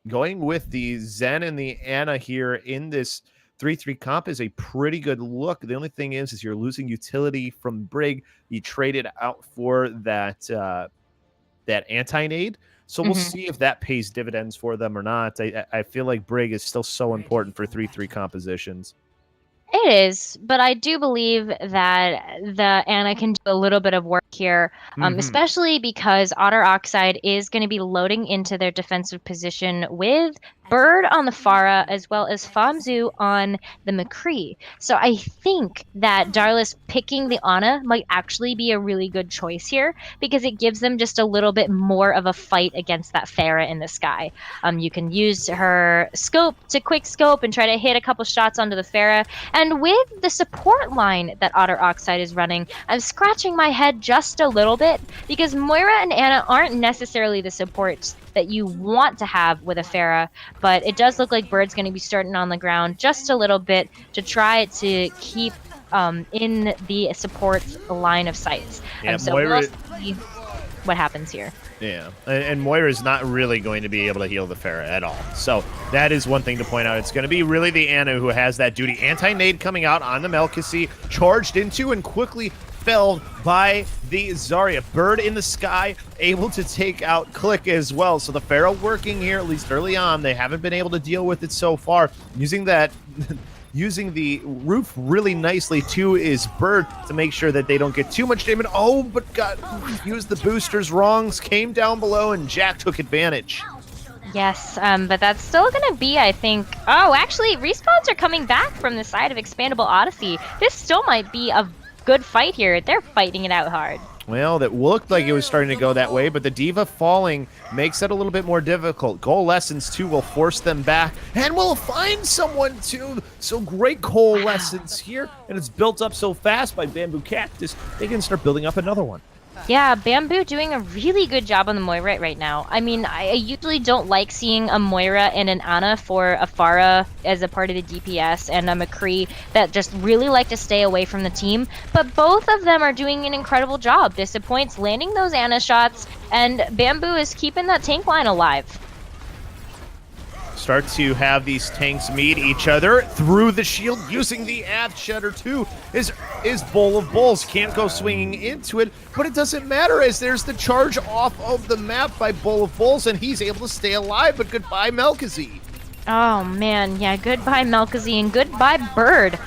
going with the Zen and the Ana here in this 3-3 comp is a pretty good look. The only thing is you're losing utility from Brig. You traded out for that that anti-nade. So we'll see if that pays dividends for them or not. I feel like Brig is still so important for 3-3 compositions. It is, but I do believe that the Ana can do a little bit of work here, especially because Otter Oxide is going to be loading into their defensive position with Bird on the Pharah as well as Famzu on the McCree. So I think that Darlis picking the Ana might actually be a really good choice here because it gives them just a little bit more of a fight against that Pharah in the sky. You can use her scope to quick scope and try to hit a couple shots onto the Pharah. And with the support line that Otter Oxide is running, I'm scratching my head just a little bit because Moira and Ana aren't necessarily the supports that you want to have with a Pharah, but it does look like Bird's going to be starting on the ground just a little bit to try to keep in the support line of sights. Yeah, So Moira... we'll see what happens here. Yeah, and Moira is not really going to be able to heal the Pharah at all. So that is one thing to point out. It's going to be really the Ana who has that duty. Anti-nade coming out on the Melkisi, charged into and quickly felled by the Zarya. Bird in the sky, able to take out Click as well. So the Pharah working here, at least early on. They haven't been able to deal with it so far. Using that... Using the roof really nicely, too, is Bird to make sure that they don't get too much damage. Oh, but got used the boosters wrongs, came down below, and Jack took advantage. Yes, but that's still going to be, I think... Oh, actually, respawns are coming back from the side of ExPandable Odyssey. This still might be a good fight here. They're fighting it out hard. Well, that looked like it was starting to go that way, but the Diva falling makes it a little bit more difficult. Goal lessons, too, will force them back, and will find someone, too. So great goal lessons here, and it's built up so fast by Bamboo Cactus, they can start building up another one. Yeah, Bamboo doing a really good job on the Moira right now. I mean, I usually don't like seeing a Moira and an Ana for a Pharah as a part of the DPS and a McCree that just really like to stay away from the team. But both of them are doing an incredible job. Disappoints landing those Ana shots, and Bamboo is keeping that tank line alive. Start to have these tanks meet each other through the shield using the Ath Shutter too. Is Bowl of Bulls can't go swinging into it, but it doesn't matter as there's the charge off of the map by Bowl of Bulls and he's able to stay alive, but goodbye Melkazi. Oh man, yeah, goodbye Melkazi and goodbye Bird.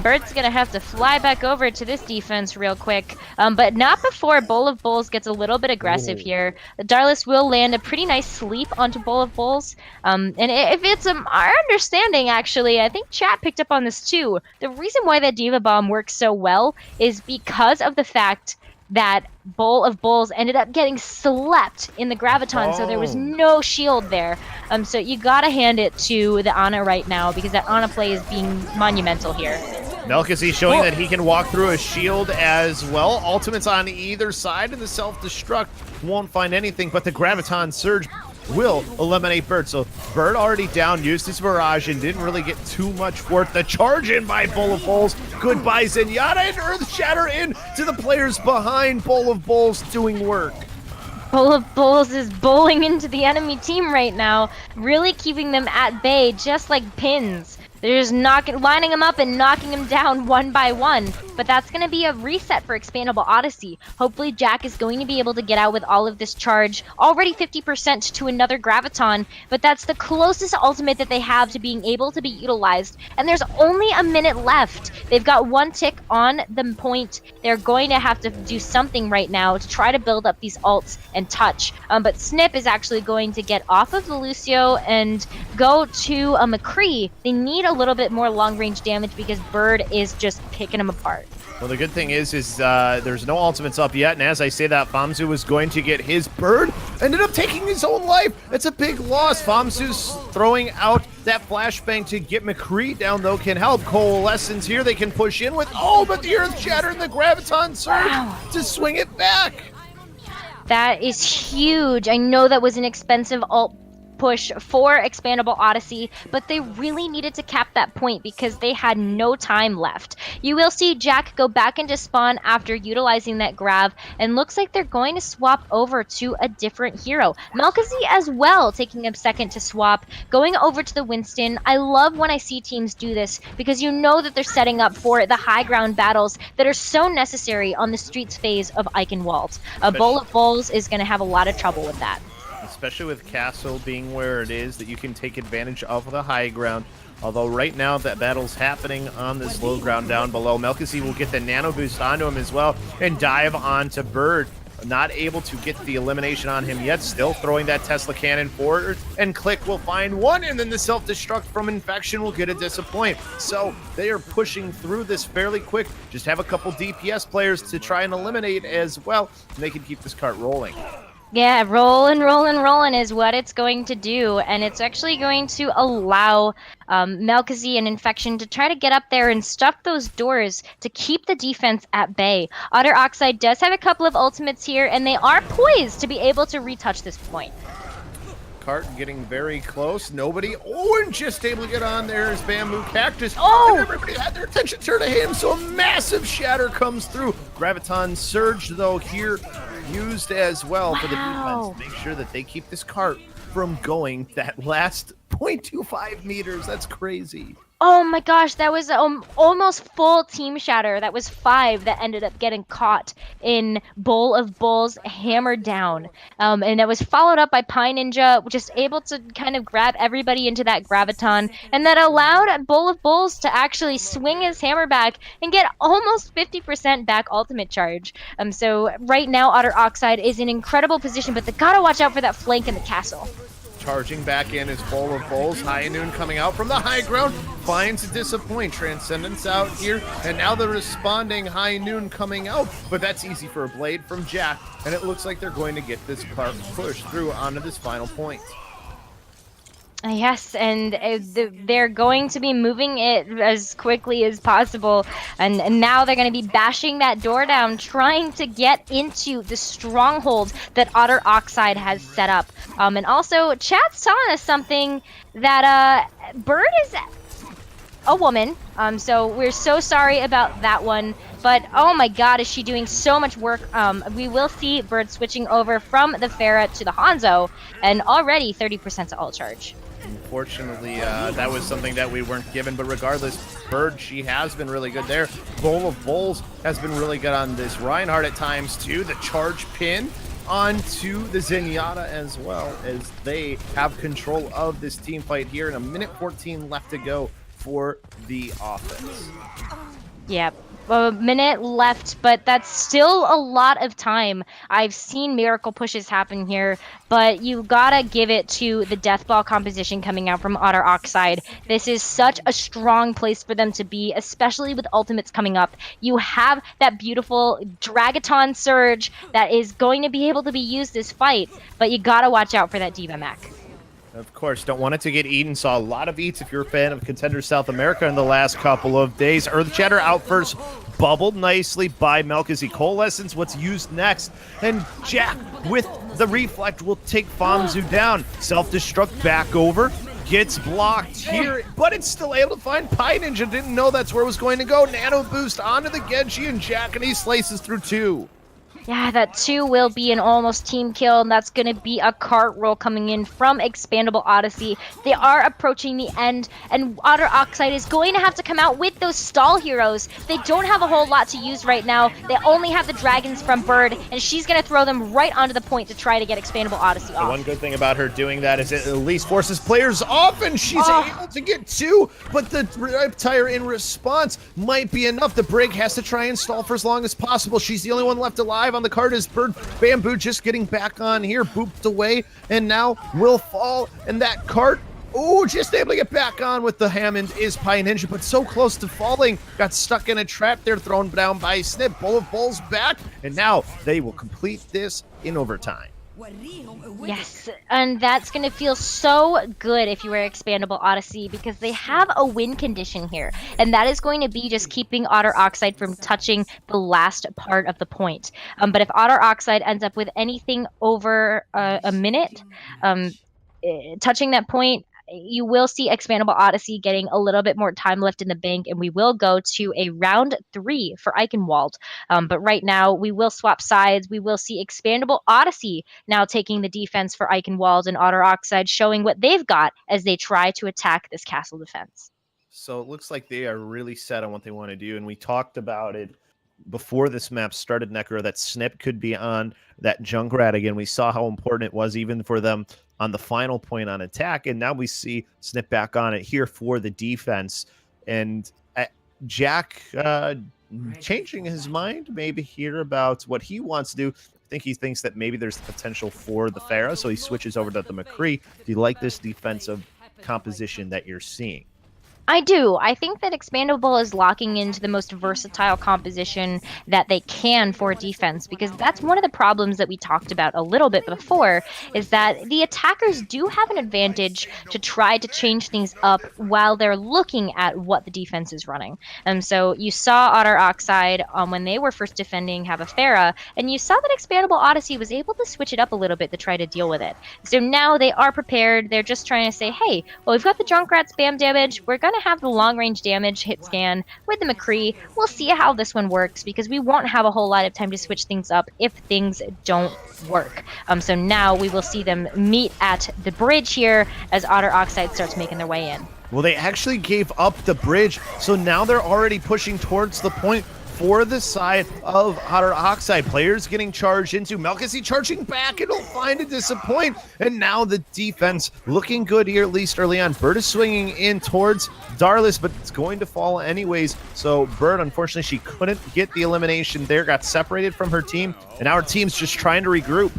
Bird's gonna have to fly back over to this defense real quick, but not before Bowl of Bulls gets a little bit aggressive here. Darlis will land a pretty nice sleep onto Bowl of Bulls, and if it's our understanding, actually, I think chat picked up on this too. The reason why that Diva Bomb works so well is because of the fact that Bowl of Bulls ended up getting slept in the Graviton, so there was no shield there. So you gotta hand it to the Ana right now because that Ana play is being monumental here. Melkazi showing that he can walk through a shield as well. Ultimates on either side, and the self-destruct won't find anything, but the Graviton Surge will eliminate Bird. So Bird already down, used his barrage and didn't really get too much for it. The charge in by Bowl of Bulls. Goodbye Zenyatta and Earth Shatter in to the players behind Bowl of Bulls doing work. Bowl of Bulls is bowling into the enemy team right now, really keeping them at bay just like pins. They're just lining them up and knocking them down one by one. But that's going to be a reset for ExPandable Odyssey. Hopefully Jack is going to be able to get out with all of this charge. Already 50% to another Graviton, but that's the closest ultimate that they have to being able to be utilized. And there's only a minute left. They've got one tick on the point. They're going to have to do something right now to try to build up these ults and touch. But Snip is actually going to get off of the Lucio and go to a McCree. They need a little bit more long-range damage because Bird is just picking them apart. Well, the good thing is there's no ultimates up yet, and as I say that, Famzu was going to get his. Bird ended up taking his own life. That's a big loss. Famzu's throwing out that flashbang to get McCree down, though, can help. Coalescence here, they can push in with, but the Earth Shatter and the Graviton Surge to swing it back. That is huge. I know that was an expensive ult push for ExPandable Odyssey, but they really needed to cap that point because they had no time left. You will see Jack go back into spawn after utilizing that grab, and looks like they're going to swap over to a different hero. Melkazi as well taking a second to swap, going over to the Winston. I love when I see teams do this because you know that they're setting up for the high ground battles that are so necessary on the streets phase of Eichenwald. A Bowl of Bulls is going to have a lot of trouble with that. Especially with Castle being where it is, that you can take advantage of the high ground. Although right now that battle's happening on this low ground down below. Melkazi will get the nano boost onto him as well and dive onto Bird. not able to get the elimination on him yet, still throwing that Tesla cannon forward, and Click will find one, and then the self-destruct from Infection will get a disappoint. So they are pushing through this fairly quick, just have a couple DPS players to try and eliminate as well, and they can keep this cart rolling. Yeah, rolling is what it's going to do, and it's actually going to allow Melkazy and Infection to try to get up there and stuff those doors to keep the defense at bay. Otter Oxide does have a couple of ultimates here, and they are poised to be able to retouch this point. Cart getting very close. Nobody. Oh, and just able to get on there is Bamboo Cactus. Oh! And everybody had their attention turned to him, so a massive shatter comes through. Graviton Surge, though, here used as well for the defense. Make sure that they keep this cart from going that last 0.25 meters. That's crazy. Oh my gosh, that was almost full team shatter. That was 5 that ended up getting caught in Bowl of Bulls hammered down. And that was followed up by Pie Ninja, just able to kind of grab everybody into that Graviton. And that allowed Bowl of Bulls to actually swing his hammer back and get almost 50% back ultimate charge. So right now, Otter Oxide is in incredible position, but they gotta watch out for that flank in the castle. Charging back in is Bowl of Bulls. High Noon coming out from the high ground. Finds a disappoint. Transcendence out here. And now the responding High Noon coming out. But that's easy for a blade from Jack. And it looks like they're going to get this part pushed through onto this final point. Yes, and they're going to be moving it as quickly as possible. And now they're going to be bashing that door down, trying to get into the stronghold that Otter Oxide has set up. And also, chat's telling us something that Bird is a woman. So we're so sorry about that one. But oh my god, is she doing so much work. We will see Bird switching over from the Pharah to the Hanzo, and already 30% to all charge. Unfortunately, that was something that we weren't given, but regardless, Bird, she has been really good there. Bowl of Bulls has been really good on this. Reinhardt at times, too. The charge pin onto the Zenyatta as well, as they have control of this team fight here, and 1:14 left to go for the offense. Yep. A minute left, but that's still a lot of time. I've seen miracle pushes happen here, but you gotta give it to the death ball composition coming out from Otter Oxide. This is such a strong place for them to be, especially with ultimates coming up. You have that beautiful Dragaton Surge that is going to be able to be used this fight, but you gotta watch out for that Diva Mech. Of course, don't want it to get eaten. Saw a lot of eats if you're a fan of Contender South America in the last couple of days. Earth Chatter out first, bubbled nicely by Melkazy. Coalescence, what's used next? And Jack with the reflect will take Famzu down. Self-destruct back over. Gets blocked here, but it's still able to find Pie Ninja. Didn't know that's where it was going to go. Nano boost onto the Genji, and Jack, and he slices through 2. Yeah, that 2 will be an almost team kill, and that's going to be a cart roll coming in from EXPandable Odyssey. They are approaching the end, and Otter Oxide is going to have to come out with those stall heroes. They don't have a whole lot to use right now. They only have the dragons from Bird, and she's going to throw them right onto the point to try to get EXPandable Odyssey off. The one good thing about her doing that is it at least forces players off, and she's able to get 2, but the Reptire in response might be enough. The Brig has to try and stall for as long as possible. She's the only one left alive on the card is Bird. Bamboo just getting back on here, booped away, and now will fall, and that cart, oh, just able to get back on with the Hammond is Pie Ninja, but so close to falling, got stuck in a trap there, thrown down by Snip. Bowl of Bulls back, and now they will complete this in overtime. Yes, and that's going to feel so good if you were EXPandable Odyssey, because they have a win condition here, and that is going to be just keeping Otter Oxide from touching the last part of the point. But if Otter Oxide ends up with anything over a minute, touching that point, you will see EXPandable Odyssey getting a little bit more time left in the bank, and we will go to a round 3 for Eichenwald. But right now, we will swap sides. We will see EXPandable Odyssey now taking the defense for Eichenwald, and Otter Oxide showing what they've got as they try to attack this castle defense. So it looks like they are really set on what they want to do, and we talked about it before this map started, Nekkra, that Snip could be on that Junkrat again. We saw how important it was even for them on the final point on attack, and now we see Snip back on it here for the defense. And Jack changing his mind maybe here about what he wants to do. think he thinks that maybe there's the potential for the Pharah, so he switches over to the McCree. Do you like this defensive composition that you're seeing? I do. I think that ExPandable is locking into the most versatile composition that they can for defense, because that's one of the problems that we talked about a little bit before, is that the attackers do have an advantage to try to change things up while they're looking at what the defense is running. And so you saw Otter Oxide when they were first defending have a Pharah, and you saw that ExPandable Odyssey was able to switch it up a little bit to try to deal with it. So now they are prepared. They're just trying to say, hey, well, we've got the Junkrat spam damage. We're going to have the long-range damage hit scan with the McCree. We'll see how this one works, because we won't have a whole lot of time to switch things up if things don't work. So now we will see them meet at the bridge here as Otter Oxide starts making their way in. Well, they actually gave up the bridge, so now they're already pushing towards the point for the side of Otter Oxide. Players getting charged into. Melkzy charging back, it'll find a disappoint. And now the defense looking good here, at least early on. Bird is swinging in towards Darlis, but it's going to fall anyways. So Bird, unfortunately, she couldn't get the elimination there, got separated from her team, and our team's just trying to regroup.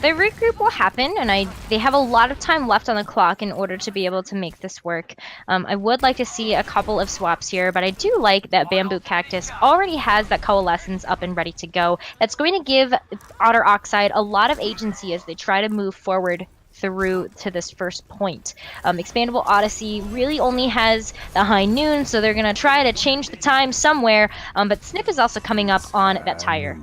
The regroup will happen, and they have a lot of time left on the clock in order to be able to make this work. I would like to see a couple of swaps here, but I do like that Bamboo Cactus already has that Coalescence up and ready to go. That's going to give Otter Oxide a lot of agency as they try to move forward through to this first point. ExPandable Odyssey really only has the high noon, so they're going to try to change the time somewhere, but Snip is also coming up on that tire.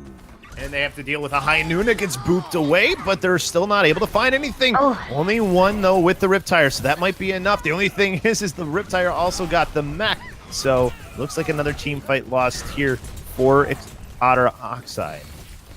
And they have to deal with a high noon that gets booped away, but they're still not able to find anything. Oh. Only one, though, with the Riptire, so that might be enough. The only thing is the Riptire also got the mech. So looks like another team fight lost here for Otter Oxide.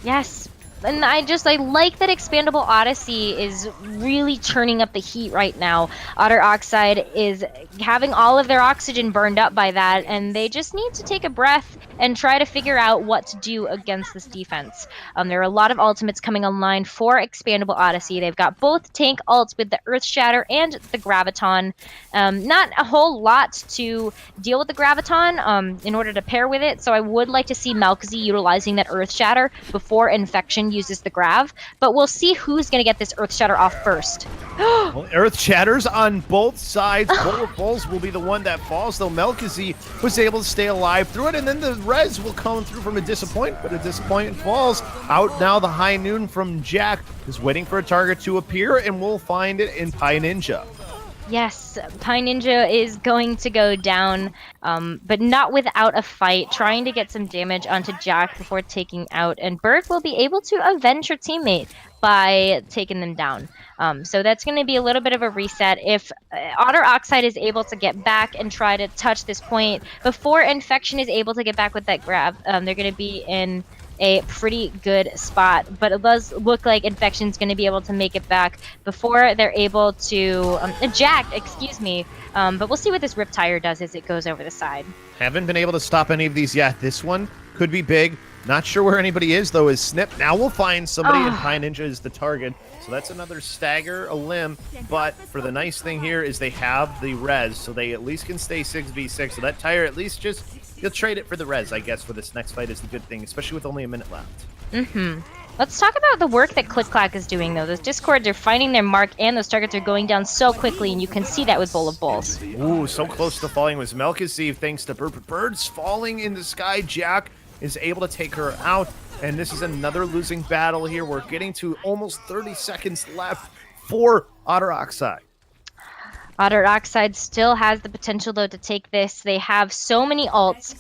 Yes. And I like that ExPandable Odyssey is really turning up the heat right now. Otter Oxide is having all of their oxygen burned up by that, and they just need to take a breath and try to figure out what to do against this defense. There are a lot of ultimates coming online for ExPandable Odyssey. They've got both tank ults with the Earth Shatter and the Graviton. Not a whole lot to deal with the Graviton in order to pair with it, so I would like to see Melkzy utilizing that Earth Shatter before Infection uses the Grav, but we'll see who's going to get this Earth Shatter off first. Well, Earth Shatters on both sides. Bullet Bulls will be the one that falls, though Melkzy was able to stay alive through it, and then the res will come through from a disappoint, but a disappointment falls. Out now, the high noon from Jack is waiting for a target to appear, and we'll find it in Pie Ninja. Yes, Pie Ninja is going to go down, but not without a fight, trying to get some damage onto Jack before taking out, and Bird will be able to avenge her teammate by taking them down. So that's going to be a little bit of a reset. If Otter Oxide is able to get back and try to touch this point before Infection is able to get back with that grab, they're going to be in a pretty good spot, but it does look like Infection's going to be able to make it back before they're able to Jack, excuse me, but we'll see what this Riptire does as it goes over the side. Haven't been able to stop any of these yet. This one could be big. Not sure where anybody is, though, is Snip. Now we'll find somebody, and Pie Ninja is the target. So that's another stagger, a limb. But for the nice thing here is they have the res, so they at least can stay 6v6. So that tire at least just, you'll trade it for the res, I guess, for this next fight is the good thing, especially with only a minute left. Let's talk about the work that ClickClack is doing, though. Those Discords are finding their mark, and those targets are going down so quickly, and you can see that with Bowl of Bulls. Ooh, so close to falling was Melkzy, thanks to Bird. Bird's falling in the sky. Jack is able to take her out, and this is another losing battle here. We're getting to almost 30 seconds left for Otter Oxide. Otter Oxide still has the potential, though, to take this. They have so many ults,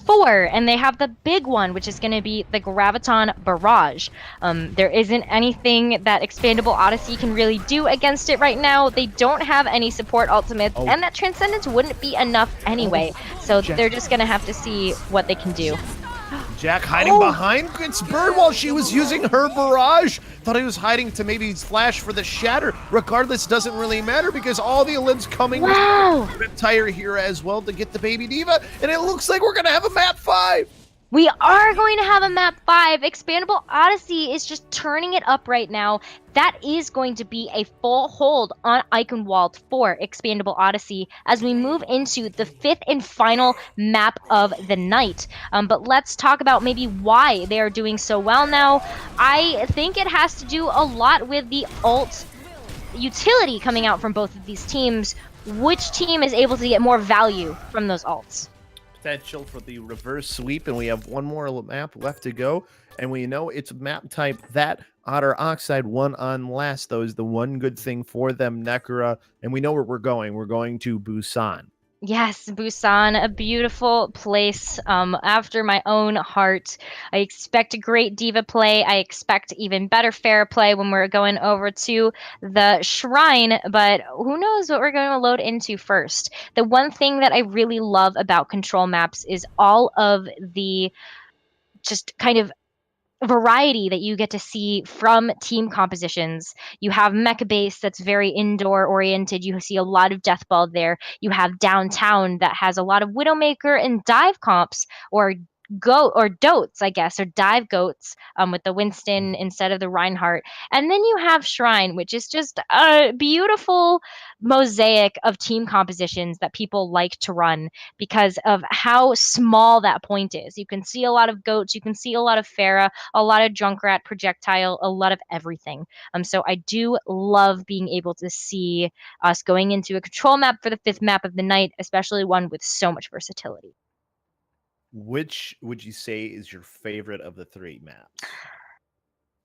4, and they have the big one, which is going to be the Graviton Barrage. There isn't anything that ExPandable Odyssey can really do against it right now. They don't have any support ultimates, and that Transcendence wouldn't be enough anyway, so they're just going to have to see what they can do. Jack hiding behind its Bird while she was using her barrage. Thought he was hiding to maybe flash for the shatter. Regardless, doesn't really matter because all the elims coming with Riptire here as well to get the baby diva. And it looks like we're going to have a map 5. We are going to have a map 5. Expandable Odyssey is just turning it up right now. That is going to be a full hold on Eichenwald for Expandable Odyssey as we move into the 5th and final map of the night. But let's talk about maybe why they are doing so well now. I think it has to do a lot with the ult utility coming out from both of these teams. Which team is able to get more value from those ults? Potential for the reverse sweep, and we have one more map left to go, and we know it's map type that Otter Oxide won on last. Though is the one good thing for them, Nekkra, and we know where we're going. We're going to Busan. Yes, Busan, a beautiful place after my own heart. I expect a great diva play. I expect even better fair play when we're going over to the shrine, but who knows what we're going to load into first. The one thing that I really love about control maps is all of the just kind of variety that you get to see from team compositions. You have Mecha Base that's very indoor oriented. You see a lot of Death Ball there. You have Downtown that has a lot of Widowmaker and dive comps or goat or dotes, I guess, or dive goats with the Winston instead of the Reinhardt. And then you have Shrine, which is just a beautiful mosaic of team compositions that people like to run because of how small that point is. You can see a lot of goats, you can see a lot of Pharah, a lot of Junkrat projectile, a lot of everything. So I do love being able to see us going into a control map for the 5th map of the night, especially one with so much versatility. Which would you say is your favorite of the 3 maps?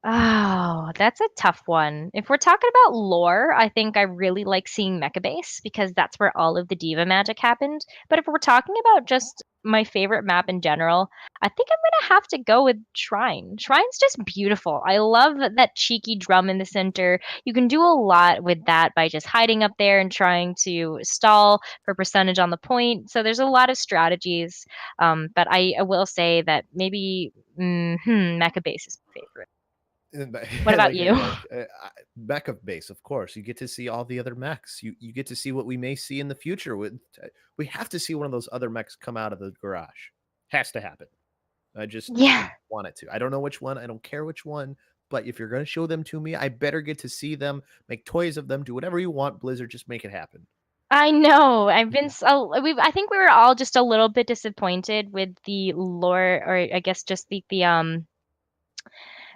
Oh, that's a tough one. If we're talking about lore, I think I really like seeing Mecha Base because that's where all of the diva magic happened. But if we're talking about just my favorite map in general, I think I'm gonna have to go with Shrine. Shrine's just beautiful. I love that cheeky drum in the center. You can do a lot with that by just hiding up there and trying to stall for percentage on the point. So there's a lot of strategies. But I will say that maybe Mecha Base is my favorite. What about Like, you? mech of base, of course. You get to see all the other mechs. You get to see what we may see in the future. We have to see one of those other mechs come out of the garage. Has to happen. I just Yeah, want it to. I don't know which one. I don't care which one. But if you're going to show them to me, I better get to see them, make toys of them, do whatever you want, Blizzard. Just make it happen. I know. I've been so I think we were all just a little bit disappointed with the lore, or I guess just the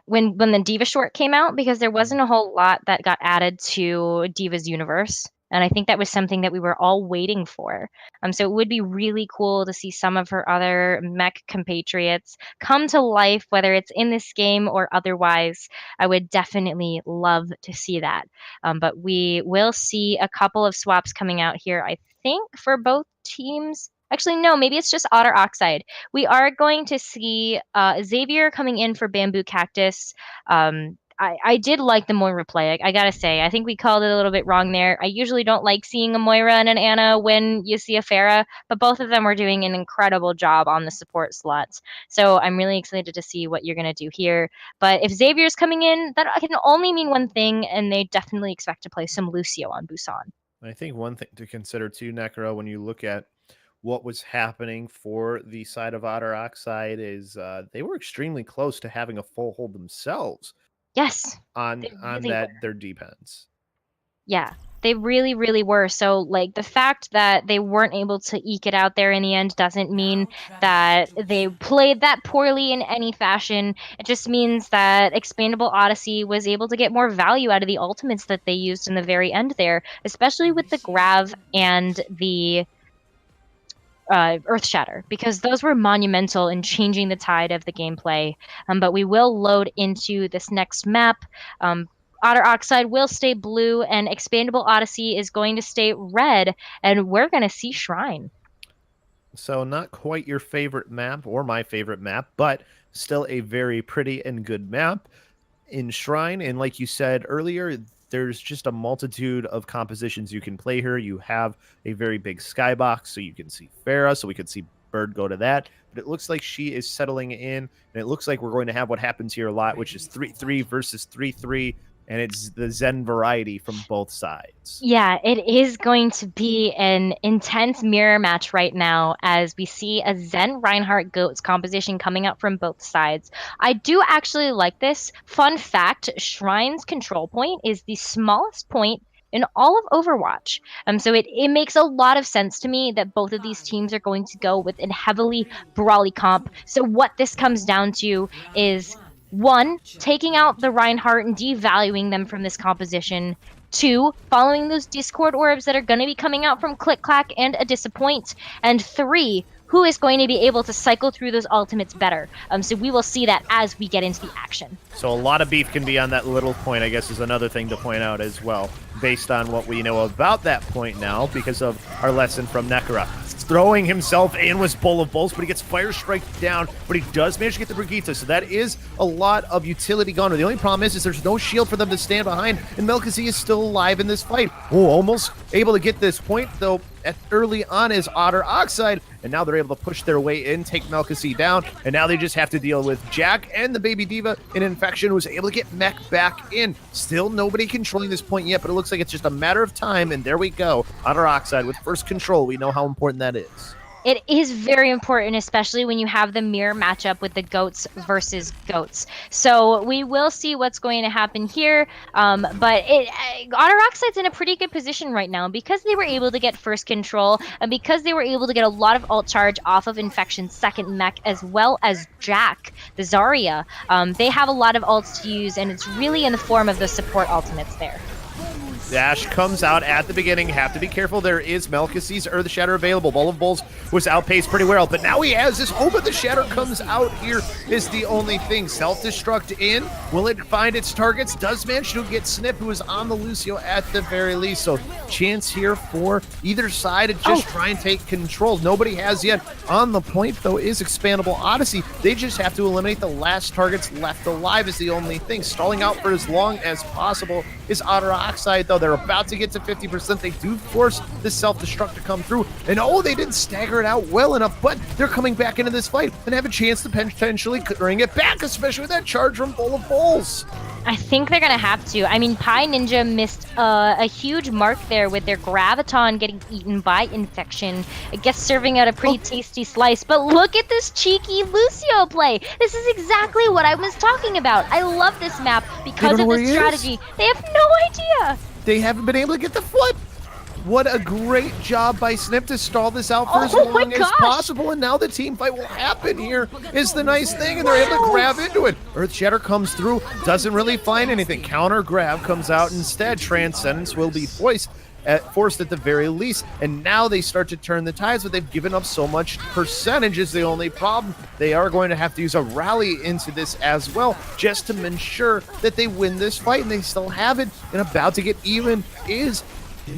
when the Diva short came out because there wasn't a whole lot that got added to Diva's universe. And I think that was something that we were all waiting for. So it would be really cool to see some of her other mech compatriots come to life, whether it's in this game or otherwise. I would definitely love to see that. But we will see a couple of swaps coming out here, I think, for both teams. Actually, no, maybe it's just Otter Oxide. We are going to see Xavier coming in for Bamboo Cactus. I did like the Moira play. I gotta say, I think we called it a little bit wrong there. I usually don't like seeing a Moira and an Anna when you see a Pharah, but both of them were doing an incredible job on the support slots. So I'm really excited to see what you're gonna do here. But if Xavier's coming in, that can only mean one thing, and they definitely expect to play some Lucio on Busan. I think one thing to consider too, Necro, when you look at what was happening for the side of Otter Oxide is they were extremely close to having a full hold themselves Yes, on they on really that were. their defense. Yeah, they really, really were. So, like, the fact that they weren't able to eke it out there in the end doesn't mean that they played that poorly in any fashion. It just means that Expandable Odyssey was able to get more value out of the ultimates that they used in the very end there, especially with the Grav and the Earth Shatter, because those were monumental in changing the tide of the gameplay. But we will load into this next map. Otter Oxide will stay blue, and Expandable Odyssey is going to stay red, and we're going to see Shrine. So not quite your favorite map or my favorite map, but still a very pretty and good map in Shrine. And like you said earlier, there's just a multitude of compositions you can play here. You have a very big skybox, so you can see Farah, so we could see Bird go to that. But it looks like she is settling in, and it looks like we're going to have what happens here a lot, which is 3-3 versus 3-3. and it's the Zen variety from both sides. Yeah, it is going to be an intense mirror match right now as we see a Zen Reinhardt Goats composition coming up from both sides. I do actually like this. Fun fact, Shrine's control point is the smallest point in all of Overwatch. So it makes a lot of sense to me that both of these teams are going to go with a heavily brawly comp. So what this comes down to is, one, taking out the Reinhardt and devaluing them from this composition. Two, following those Discord orbs that are going to be coming out from Click Clack and a Disappoint. And three, who is going to be able to cycle through those ultimates better. So we will see that as we get into the action. So a lot of beef can be on that little point, I guess, is another thing to point out as well, based on what we know about that point now because of our lesson from Nekkra. Throwing himself in was Bowl of Bowls, but he gets Fire Strike down, but he does manage to get the Brigitte, so that is a lot of utility gone. The only problem is there's no shield for them to stand behind, and Melkazi is still alive in this fight. Oh, almost able to get this point, though, early on is Otter Oxide, and now they're able to push their way in, take Melkazi down, and now they just have to deal with Jack and the Baby Diva in Infection, was able to get Mech back in. Still nobody controlling this point yet, but it looks like it's just a matter of time, and there we go. Otter Oxide with first control. We know how important that is. It is very important, especially when you have the mirror matchup with the Goats versus Goats. So we will see what's going to happen here. But Otter Oxide's in a pretty good position right now because they were able to get first control and because they were able to get a lot of ult charge off of Infection's second mech as well as Jack, the Zarya. They have a lot of ults to use, and it's really in the form of the support ultimates there. Dash comes out at the beginning. Have to be careful. There is Melkazi's Earth Shatter available. Bowl of Bowls was outpaced pretty well, but now he has this. Oh, but the Shatter comes out here is the only thing. Self-destruct in. Will it find its targets? Does manage to get Snip, who is on the Lucio at the very least. So chance here for either side to just try and take control. Nobody has yet. On the point, though, is Expandable Odyssey. They just have to eliminate the last targets left alive is the only thing. Stalling out for as long as possible is Otter Oxide, though. They're about to get to 50%. They do force the self-destruct to come through. And they didn't stagger it out well enough, but they're coming back into this fight and have a chance to potentially bring it back, especially with that charge from Bowl of Bowls. I think they're going to have to. I mean, Pi Ninja missed a huge mark there with their Graviton getting eaten by Infection. I guess serving out a pretty tasty slice. But look at this cheeky Lucio play. This is exactly what I was talking about. I love this map because of this strategy. They have no idea. They haven't been able to get the flip. What a great job by Snip to stall this out for as long as possible, and now the team fight will happen here is the nice thing, and they're able to grab into it. Earth Shatter comes through, doesn't really find anything. Counter grab comes out instead. Transcendence will be forced at the very least, and now they start to turn the tides, but they've given up so much percentage is the only problem. They are going to have to use a rally into this as well, just to ensure that they win this fight, and they still have it, and about to get even is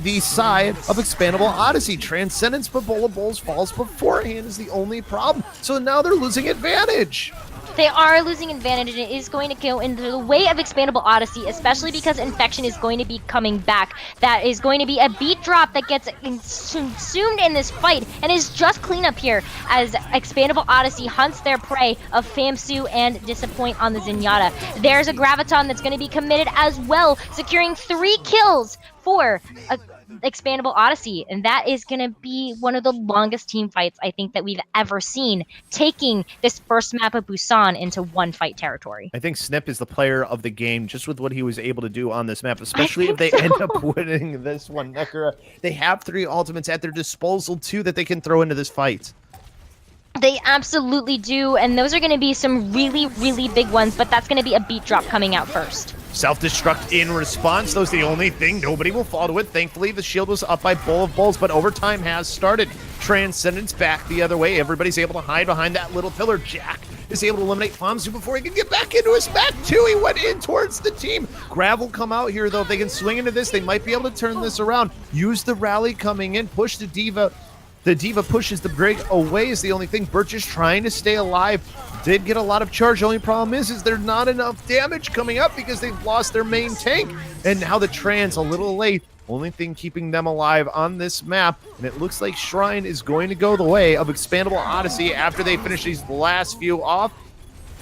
the side of Expandable Odyssey. Transcendence, but Bowl of Bowls falls beforehand is the only problem. So now they're losing advantage. They are losing advantage, and it is going to go into the way of Expandable Odyssey, especially because Infection is going to be coming back. That is going to be a beat drop that gets consumed in this fight, and is just cleanup here as Expandable Odyssey hunts their prey of Famsu and Disappoint on the Zenyatta. There's a Graviton that's going to be committed as well, securing 3 kills for Expandable Odyssey, and that is going to be one of the longest team fights I think that we've ever seen, taking this first map of Busan into one fight territory. I think Snip is the player of the game just with what he was able to do on this map, especially if they end up winning this one. Nekkra, they have 3 ultimates at their disposal too that they can throw into this fight. They absolutely do, and those are going to be some really, really big ones, but that's going to be a beat drop coming out first. Self-destruct in response. Those the only thing nobody will fall to it. Thankfully, the shield was up by Bowl of Bowls, but overtime has started. Transcendence back the other way. Everybody's able to hide behind that little pillar. Jack is able to eliminate Famsu before he can get back into his back, too. He went in towards the team. Grav will come out here, though. If they can swing into this, they might be able to turn this around. Use the rally coming in. Push the Diva. The Diva pushes the break away is the only thing. Birch is trying to stay alive. Did get a lot of charge. The only problem is there's not enough damage coming up because they've lost their main tank. And now the Trans a little late. Only thing keeping them alive on this map. And it looks like Shrine is going to go the way of Expandable Odyssey after they finish these last few off.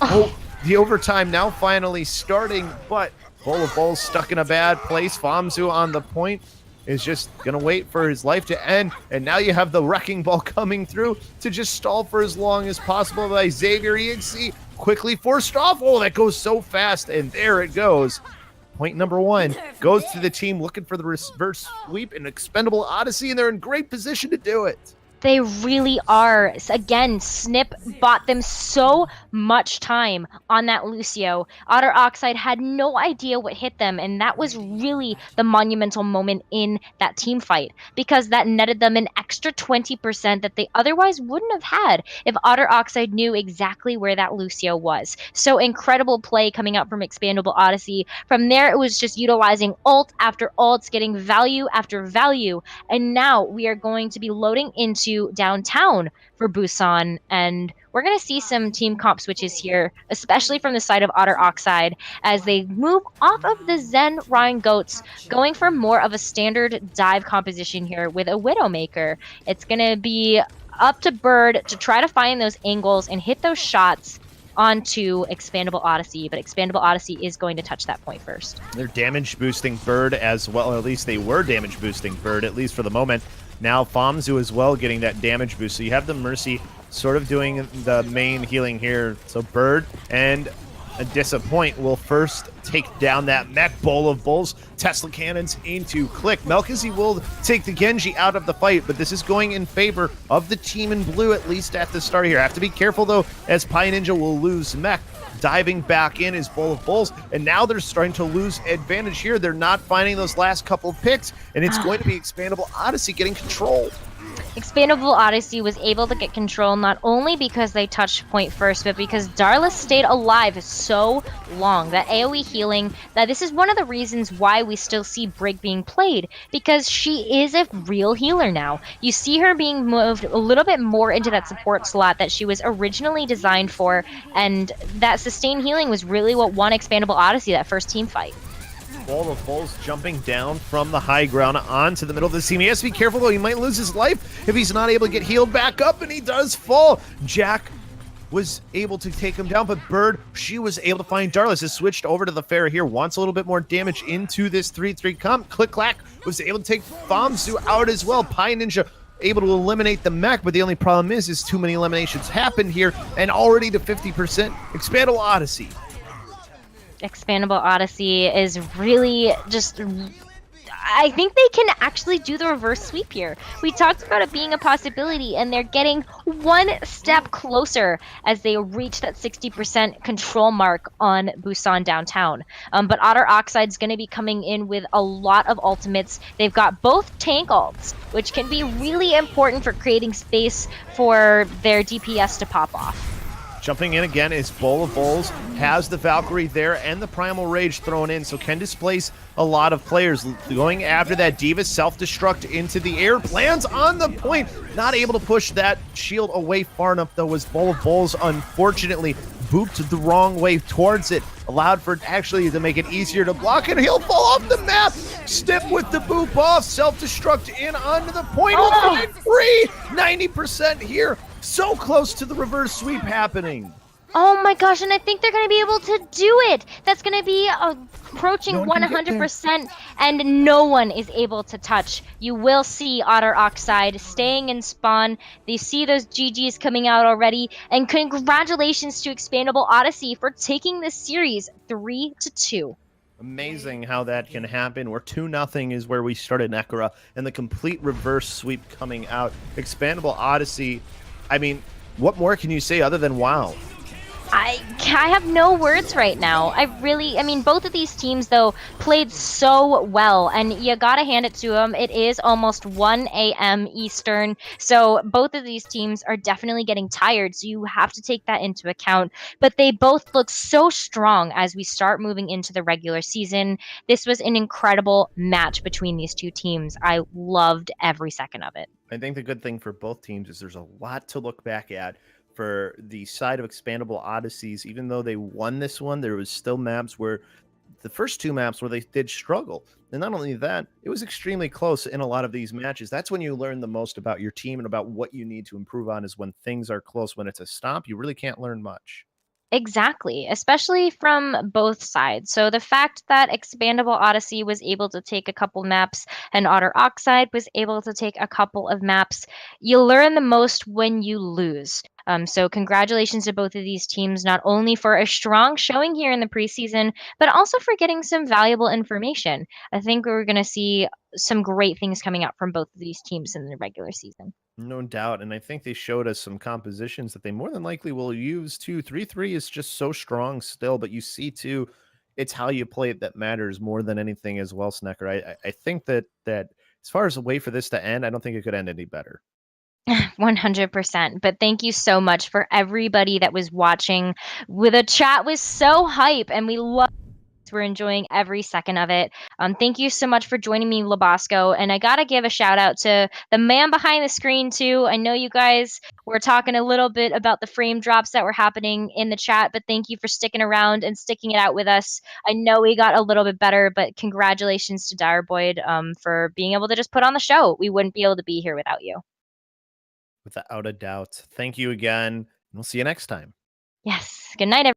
Oh, the overtime now finally starting, but Bowl of Bowls stuck in a bad place. Famzu on the point is just going to wait for his life to end. And now you have the Wrecking Ball coming through to just stall for as long as possible by Xavier EXE. Quickly forced off. Oh, that goes so fast. And there it goes. Point number 1 goes to the team looking for the reverse sweep in ExPandable Odyssey, and they're in great position to do it. They really are. Again, Snip bought them so much time on that Lucio. Otter Oxide had no idea what hit them, and that was really the monumental moment in that team fight, because that netted them an extra 20% that they otherwise wouldn't have had if Otter Oxide knew exactly where that Lucio was. So incredible play coming out from ExPandable Odyssey. From there, it was just utilizing ult after ult, getting value after value, and now we are going to be loading into downtown for Busan, and we're going to see some team comp switches here, especially from the side of Otter Oxide, as they move off of the Zen Ryan Goats, going for more of a standard dive composition here with a Widowmaker. It's going to be up to Bird to try to find those angles and hit those shots onto ExPandable Odyssey, but ExPandable Odyssey is going to touch that point first. They're damage boosting Bird as well, or at least they were damage boosting Bird, at least for the moment. Now Famzu as well getting that damage boost. So you have the Mercy sort of doing the main healing here. So Bird and a Disappoint will first take down that mech. Bowl of Bulls, Tesla cannons into Click. Melkazi will take the Genji out of the fight, but this is going in favor of the team in blue, at least at the start here. Have to be careful though, as Pi Ninja will lose mech. Diving back in is Bowl of Bulls, and now they're starting to lose advantage here. They're not finding those last couple of picks, and it's going to be ExPandable Odyssey getting control. ExPandable Odyssey was able to get control not only because they touched point first, but because Darla stayed alive so long. That AoE healing, that this is one of the reasons why we still see Brig being played, because she is a real healer now. You see her being moved a little bit more into that support slot that she was originally designed for, and that sustained healing was really what won ExPandable Odyssey that first team fight. Bowl of Bulls jumping down from the high ground onto the middle of the team. He has to be careful, though. He might lose his life if he's not able to get healed back up, and he does fall. Jack was able to take him down, but Bird, she was able to find Darlis. Has switched over to the Fair here, wants a little bit more damage into this 3-3 comp. Click-clack was able to take Famzu out as well. Pi Ninja able to eliminate the mech, but the only problem is too many eliminations happened here, and already to 50%. ExPandable Odyssey. ExPandable Odyssey is really just... I think they can actually do the reverse sweep here. We talked about it being a possibility, and they're getting one step closer as they reach that 60% control mark on Busan downtown. But Otter Oxide's going to be coming in with a lot of ultimates. They've got both tank ults, which can be really important for creating space for their DPS to pop off. Jumping in again is Bowl of Bulls, has the Valkyrie there and the Primal Rage thrown in, so can displace a lot of players. Going after that D.Va self-destruct into the air, lands on the point, not able to push that shield away far enough though, as Bowl of Bulls unfortunately booped the wrong way towards it, allowed for it actually to make it easier to block, and he'll fall off the map. Snip with the boop off, self-destruct in onto the point, free 90% here. So close to the reverse sweep happening. Oh my gosh, and I think they're going to be able to do it. That's going to be approaching 100%, and no one is able to touch. You will see Otter Oxide staying in spawn. They see those GGs coming out already, and congratulations to ExPandable Odyssey for taking this series 3-2. Amazing how that can happen. Where 2-0 is where we started Nekkra, and the complete reverse sweep coming out. ExPandable Odyssey, I mean, what more can you say other than wow? I have no words right now. I mean, both of these teams, though, played so well, and you gotta hand it to them. It is almost 1 a.m. Eastern, so both of these teams are definitely getting tired, so you have to take that into account. But they both look so strong as we start moving into the regular season. This was an incredible match between these two teams. I loved every second of it. I think the good thing for both teams is there's a lot to look back at. For the side of ExPandable Odysseys, even though they won this one, there was still maps where the first two maps where they did struggle. And not only that, it was extremely close in a lot of these matches. That's when you learn the most about your team and about what you need to improve on, is when things are close. When it's a stomp, you really can't learn much. Exactly, especially from both sides. So the fact that Expandable Odyssey was able to take a couple maps and Otter Oxide was able to take a couple of maps, you learn the most when you lose. So congratulations to both of these teams, not only for a strong showing here in the preseason, but also for getting some valuable information. I think we're going to see some great things coming out from both of these teams in the regular season. No doubt. And I think they showed us some compositions that they more than likely will use too. 3-3 is just so strong still, but you see too, it's how you play it that matters more than anything as well, Snecker. I think that as far as a way for this to end, I don't think it could end any better. 100%. But thank you so much for everybody that was watching. The chat was so hype, and we love. We're enjoying every second of it. Thank you so much for joining me, LoBosco. And I gotta give a shout out to the man behind the screen too. I know you guys were talking a little bit about the frame drops that were happening in the chat, but thank you for sticking around and sticking it out with us. I know we got a little bit better, but congratulations to Direboyd for being able to just put on the show. We wouldn't be able to be here without you. Without a doubt. Thank you again. And we'll see you next time. Yes. Good night, everyone.